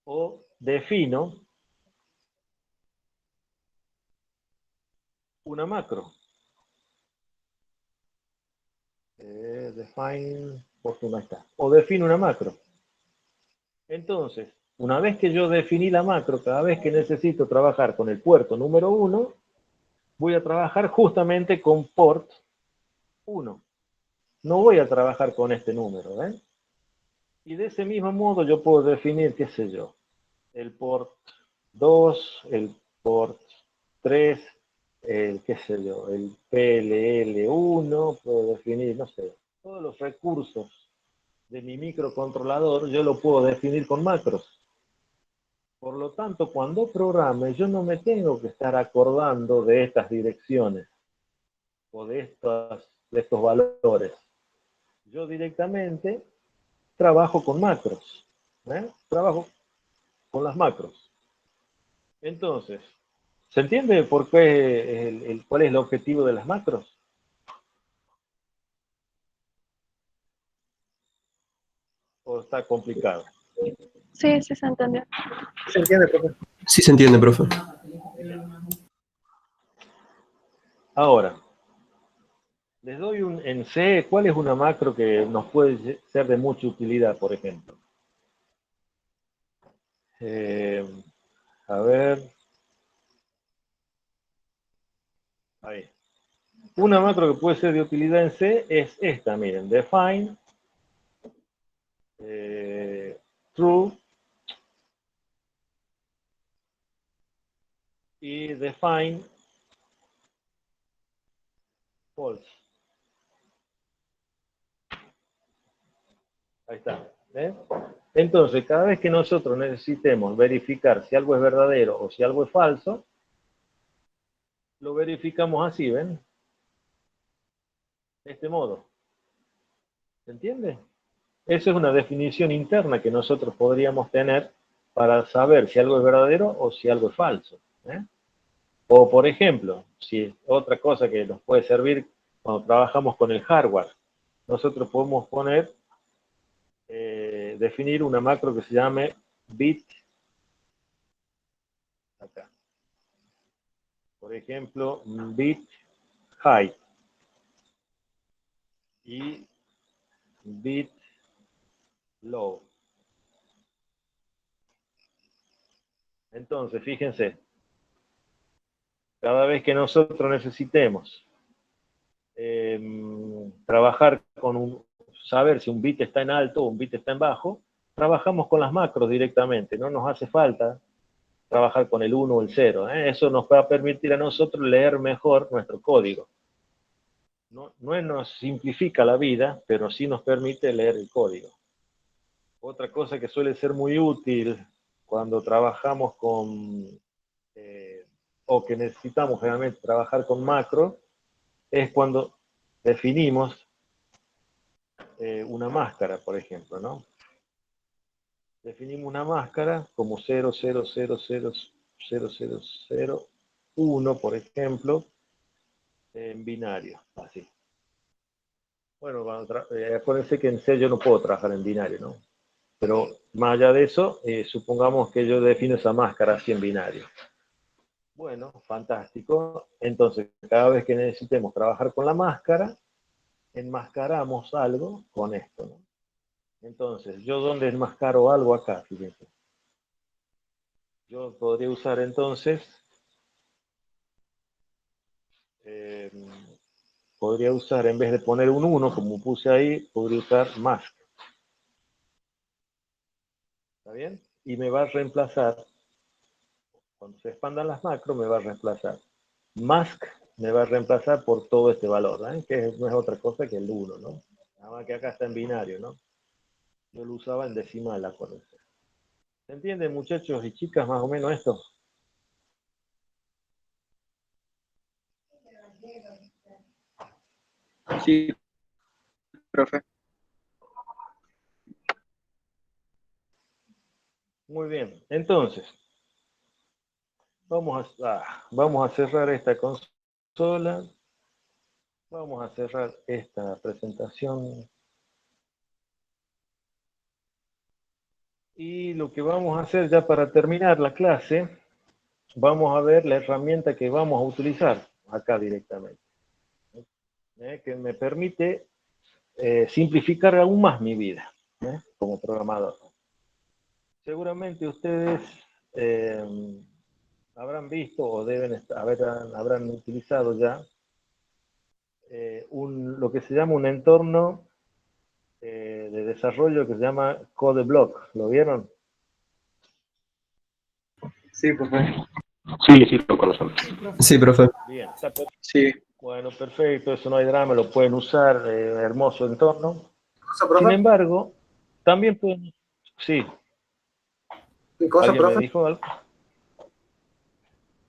o defino una macro. Define, ahí está. O defino una macro. Entonces, una vez que yo definí la macro, cada vez que necesito trabajar con el puerto número 1, voy a trabajar justamente con port 1. No voy a trabajar con este número, ¿ven? Y de ese mismo modo yo puedo definir, qué sé yo, el port 2, el port 3, el, qué sé yo, el PLL1, puedo definir, no sé, todos los recursos de mi microcontrolador yo lo puedo definir con macros. Por lo tanto, cuando programe, yo no me tengo que estar acordando de estas direcciones o de estos valores. Yo directamente trabajo con macros. Trabajo con las macros. Entonces, ¿se entiende por qué cuál es el objetivo de las macros? ¿O está complicado? Sí, sí se entendió. ¿Se entiende, profe? Sí se entiende, profe. Ahora, les doy en C, ¿cuál es una macro que nos puede ser de mucha utilidad, por ejemplo? A ver. Ahí. Una macro que puede ser de utilidad en C es esta, miren, define true y define false. Ahí está. Entonces, cada vez que nosotros necesitemos verificar si algo es verdadero o si algo es falso, lo verificamos así, ¿ven? De este modo. ¿Se entiende? Esa es una definición interna que nosotros podríamos tener para saber si algo es verdadero o si algo es falso. O, por ejemplo, si otra cosa que nos puede servir cuando trabajamos con el hardware, nosotros podemos poner, definir una macro que se llame bit, acá. Por ejemplo, bit height y bit low. Entonces, fíjense, cada vez que nosotros necesitemos trabajar con saber si un bit está en alto o un bit está en bajo, trabajamos con las macros directamente, no nos hace falta trabajar con el 1 o el 0. Eso nos va a permitir a nosotros leer mejor nuestro código. No nos simplifica la vida, pero sí nos permite leer el código. Otra cosa que suele ser muy útil cuando trabajamos con, o que necesitamos generalmente trabajar con macro, es cuando definimos una máscara, por ejemplo, ¿no? Definimos una máscara como 0,000,000,001, por ejemplo, en binario, así. Bueno, acuérdense que en C yo no puedo trabajar en binario, ¿no? Pero más allá de eso, supongamos que yo defino esa máscara así en binario. Bueno, fantástico. Entonces, cada vez que necesitemos trabajar con la máscara, enmascaramos algo con esto, ¿no? Entonces, ¿yo dónde enmascaro algo acá? Fíjense. Yo podría usar entonces, podría usar, en vez de poner un 1, como puse ahí, podría usar mask. ¿Está bien? Y me va a reemplazar, cuando se expandan las macros, me va a reemplazar. Mask me va a reemplazar por todo este valor, ¿eh? Que no es otra cosa que el 1, ¿no? Nada más que acá está en binario, ¿no? Yo lo usaba en decimal, acuérdense. ¿Se entiende, muchachos y chicas, más o menos esto? Sí, profe. Muy bien, entonces, vamos a cerrar esta consola, vamos a cerrar esta presentación y lo que vamos a hacer ya para terminar la clase, vamos a ver la herramienta que vamos a utilizar acá directamente, que me permite simplificar aún más mi vida como programador. Seguramente ustedes habrán visto o habrán utilizado ya lo que se llama un entorno de desarrollo que se llama CodeBlock. ¿Lo vieron? Sí, profe. Sí, lo conocemos. Sí, profe. Bien. Sí. Bueno, perfecto, eso no hay drama, lo pueden usar, hermoso entorno. ¿Cosa, profe? Sin embargo, también pueden... Sí. ¿Qué cosa, ¿Alguien me profe? dijo algo?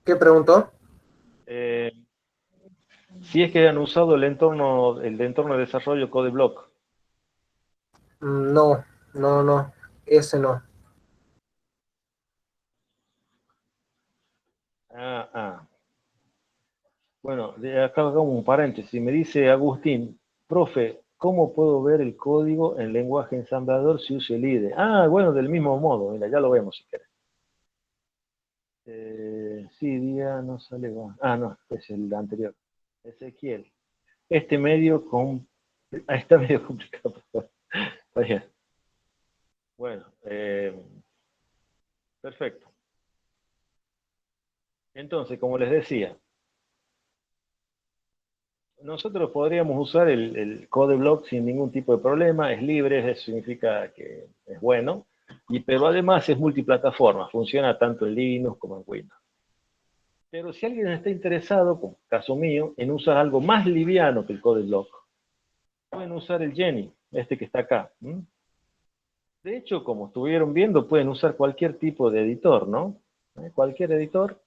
¿Qué preguntó? Si es que han usado el entorno de desarrollo CodeBlock. No, no, ese no. Bueno, acá hagamos un paréntesis. Me dice Agustín, profe, ¿cómo puedo ver el código en lenguaje ensamblador si uso el IDE? Bueno, del mismo modo, mira, ya lo vemos si querés. Sí, día no sale. No, es el anterior. Ezequiel. Está medio complicado. Está bien. Bueno, perfecto. Entonces, como les decía, nosotros podríamos usar el CodeBlock sin ningún tipo de problema, es libre, eso significa que es bueno, pero además es multiplataforma, funciona tanto en Linux como en Windows. Pero si alguien está interesado, como caso mío, en usar algo más liviano que el CodeBlock, pueden usar el Jenny, este que está acá. De hecho, como estuvieron viendo, pueden usar cualquier tipo de editor, ¿no? Cualquier editor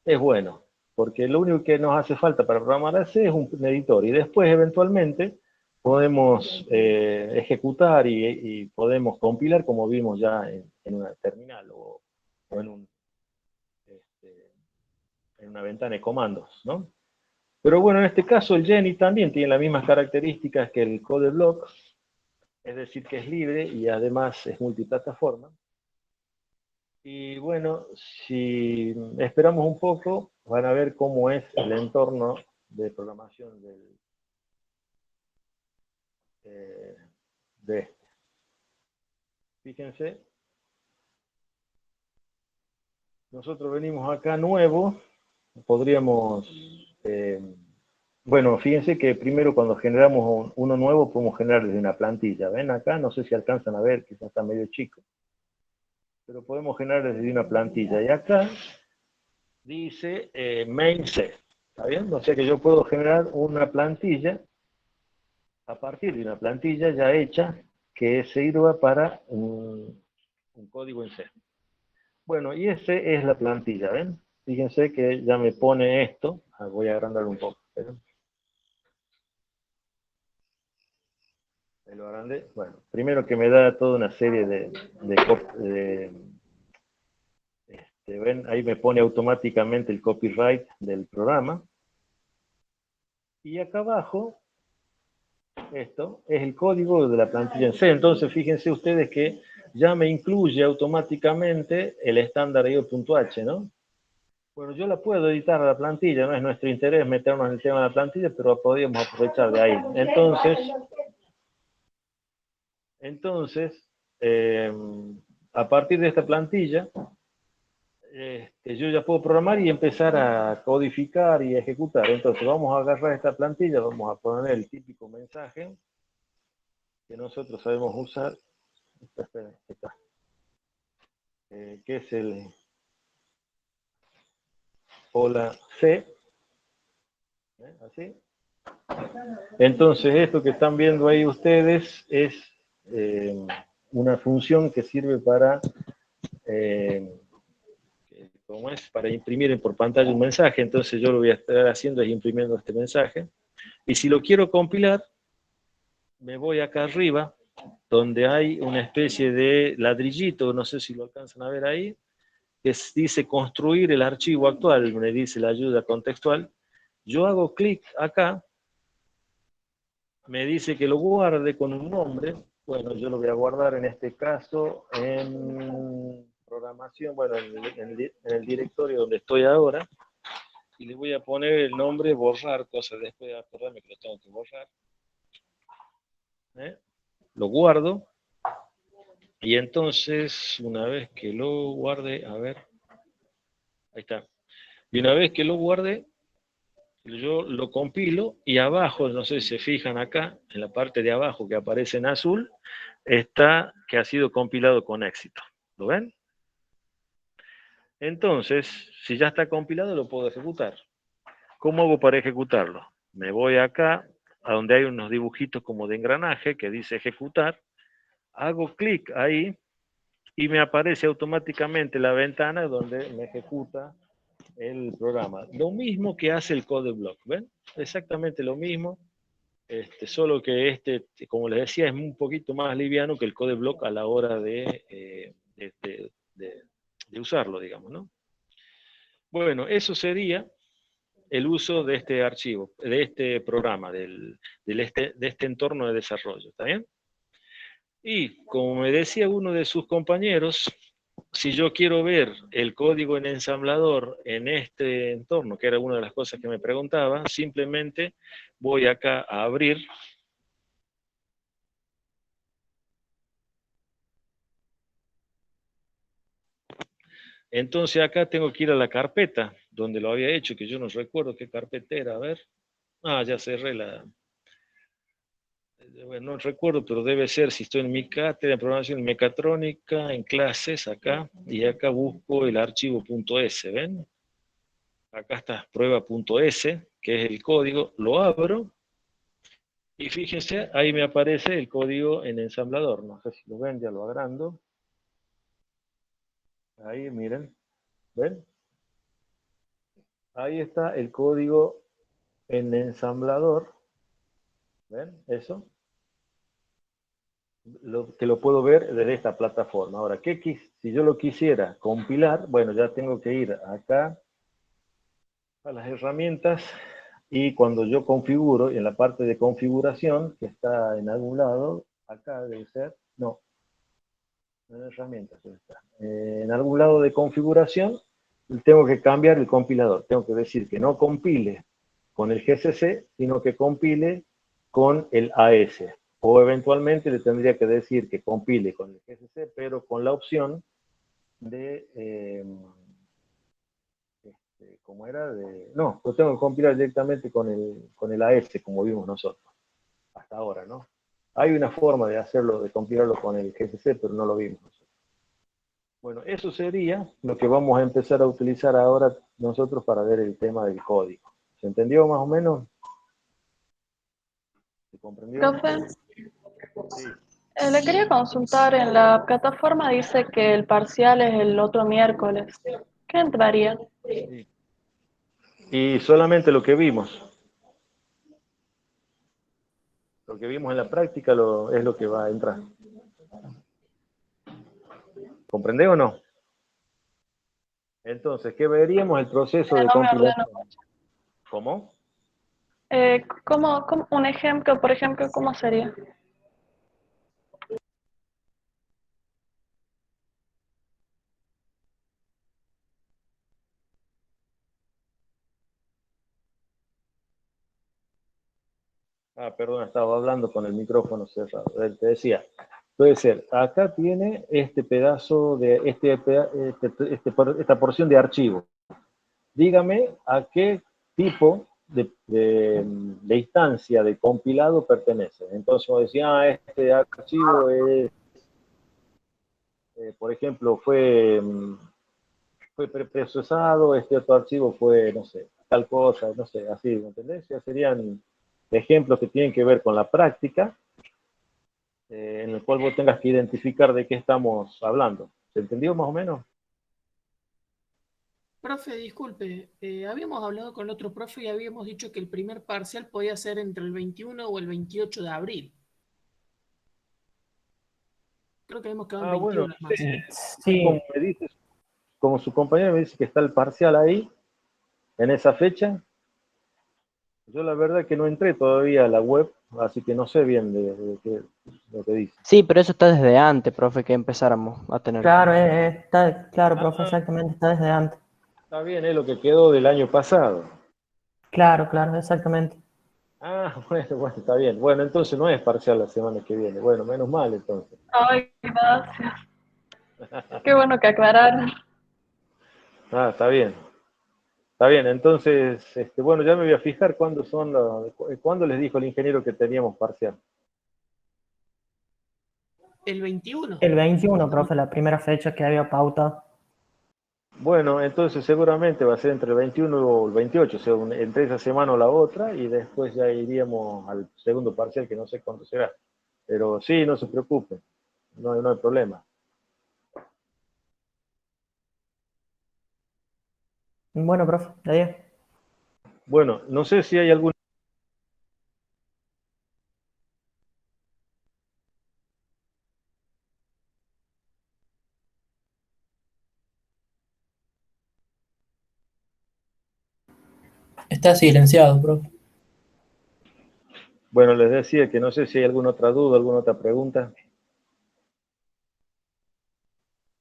es bueno, porque lo único que nos hace falta para programar así es un editor, y después eventualmente podemos ejecutar y podemos compilar como vimos ya en una terminal o en una ventana de comandos, ¿no? Pero bueno, en este caso el Jenny también tiene las mismas características que el CodeBlock, es decir, que es libre y además es multiplataforma. Y bueno, si esperamos un poco, van a ver cómo es el entorno de programación de este. Fíjense, nosotros venimos acá nuevo, podríamos, bueno, fíjense que primero cuando generamos uno nuevo podemos generar desde una plantilla. ¿Ven acá? No sé si alcanzan a ver, quizás está medio chico. Pero podemos generar desde una plantilla. Y acá dice main set. ¿Está bien? O sea que yo puedo generar una plantilla a partir de una plantilla ya hecha que sirva para un código en C. Bueno, y ese es la plantilla, ¿ven? Fíjense que ya me pone esto. Voy a agrandarlo un poco. ¿Ven? Me lo agrandé. Bueno, primero que me da toda una serie ¿ven? Ahí me pone automáticamente el copyright del programa. Y acá abajo, esto es el código de la plantilla en C. Entonces, fíjense ustedes que ya me incluye automáticamente el estándar IO.h, ¿no? Bueno, yo la puedo editar a la plantilla, no es nuestro interés meternos en el tema de la plantilla, pero podríamos aprovechar de ahí. Entonces, a partir de esta plantilla, yo ya puedo programar y empezar a codificar y ejecutar. Entonces, vamos a agarrar esta plantilla, vamos a poner el típico mensaje que nosotros sabemos usar. Espera, ahí está. Que es el hola C. Así. Entonces, esto que están viendo ahí ustedes es una función que sirve para, ¿cómo es? Para imprimir por pantalla un mensaje. Entonces, yo lo voy a estar haciendo es imprimiendo este mensaje. Y si lo quiero compilar, me voy acá arriba, donde hay una especie de ladrillito, no sé si lo alcanzan a ver ahí, que dice construir el archivo actual, me dice la ayuda contextual. Yo hago clic acá, me dice que lo guarde con un nombre. Bueno, yo lo voy a guardar en este caso en programación, bueno, en el directorio donde estoy ahora, y le voy a poner el nombre borrar, cosa después de acordarme que lo tengo que borrar. Lo guardo, y entonces, una vez que lo guarde, a ver, ahí está. Y una vez que lo guarde, yo lo compilo y abajo, no sé si se fijan acá, en la parte de abajo que aparece en azul, está que ha sido compilado con éxito. ¿Lo ven? Entonces, si ya está compilado, lo puedo ejecutar. ¿Cómo hago para ejecutarlo? Me voy acá, a donde hay unos dibujitos como de engranaje que dice ejecutar, hago clic ahí y me aparece automáticamente la ventana donde me ejecuta el programa. Lo mismo que hace el CodeBlock, ¿ven? Exactamente lo mismo, solo que como les decía, es un poquito más liviano que el CodeBlock a la hora de usarlo, digamos, ¿no? Bueno, eso sería el uso de este archivo, de este programa, de este entorno de desarrollo, ¿está bien? Y como me decía uno de sus compañeros, si yo quiero ver el código en ensamblador en este entorno, que era una de las cosas que me preguntaba, simplemente voy acá a abrir. Entonces acá tengo que ir a la carpeta donde lo había hecho, que yo no recuerdo qué carpeta era, a ver. Ah, ya cerré la... Bueno, no recuerdo, pero debe ser, si estoy en mi cátedra de programación en mecatrónica, en clases, acá, y acá busco el archivo .s, ¿ven? Acá está prueba.s, que es el código, lo abro, y fíjense, ahí me aparece el código en ensamblador, no sé si lo ven, ya lo agrando. Ahí, miren, ¿ven? Ahí está el código en ensamblador, ¿ven? Eso. Que lo puedo ver desde esta plataforma. Ahora, si yo lo quisiera compilar, bueno, ya tengo que ir acá a las herramientas y cuando yo configuro, en la parte de configuración, que está en algún lado, acá debe ser, no, en herramientas, está. En algún lado de configuración, tengo que cambiar el compilador. Tengo que decir que no compile con el GCC, sino que compile con el AS. O eventualmente le tendría que decir que compile con el GCC, pero con la opción de, ¿cómo era? No, lo tengo que compilar directamente con el AS, como vimos nosotros, hasta ahora, ¿no? Hay una forma de hacerlo, de compilarlo con el GCC, pero no lo vimos nosotros. Bueno, eso sería lo que vamos a empezar a utilizar ahora nosotros para ver el tema del código. ¿Se entendió más o menos? ¿Se comprendió? Profe, Sí. le quería consultar, en la plataforma dice que el parcial es el otro miércoles. ¿Qué entraría? Sí. Y solamente lo que vimos. Lo que vimos en la práctica es lo que va a entrar. ¿Comprendés o no? Entonces, ¿qué veríamos? El proceso de No me ordeno. compilación. ¿Cómo? Un ejemplo, por ejemplo, ¿cómo sería? Perdón, estaba hablando con el micrófono cerrado. Te decía, puede ser, acá tiene este pedazo de, esta porción de archivo. Dígame a qué tipo de instancia de compilado pertenece. Entonces uno decía, este archivo es, por ejemplo, fue preprocesado, este otro archivo fue, no sé, tal cosa, no sé, así, ¿me entendés? Ya serían ejemplos que tienen que ver con la práctica, en el cual vos tengas que identificar de qué estamos hablando. ¿Se entendió más o menos? Profe, disculpe, habíamos hablado con el otro profe y habíamos dicho que el primer parcial podía ser entre el 21 o el 28 de abril. Creo que habíamos quedado en Bueno, 21 más. como Sí, me dices, como su compañero me dice que está el parcial ahí, en esa fecha, yo la verdad que no entré todavía a la web, así que no sé bien de lo que dice. Sí, pero eso está desde antes, profe, que empezáramos a tener. claro, está, claro, profe, Ah, exactamente, está desde antes. está bien, es lo que quedó del año pasado. Claro, claro, exactamente. Bueno, está bien. Bueno, entonces no es parcial la semana que viene. Bueno, menos mal entonces. Ay, gracias. Qué bueno que aclararon. Está bien. Está bien, entonces, bueno, ya me voy a fijar cuándo les dijo el ingeniero que teníamos parcial. El 21. El 21, profe, la primera fecha que había pautado. Bueno, entonces seguramente va a ser entre el 21 o el 28, o sea, entre esa semana o la otra, y después ya iríamos al segundo parcial, que no sé cuándo será. Pero sí, no se preocupe, no hay problema. Bueno, profe, adiós. Bueno, no sé si hay algún... Está silenciado, profe. Bueno, les decía que no sé si hay alguna otra duda, alguna otra pregunta.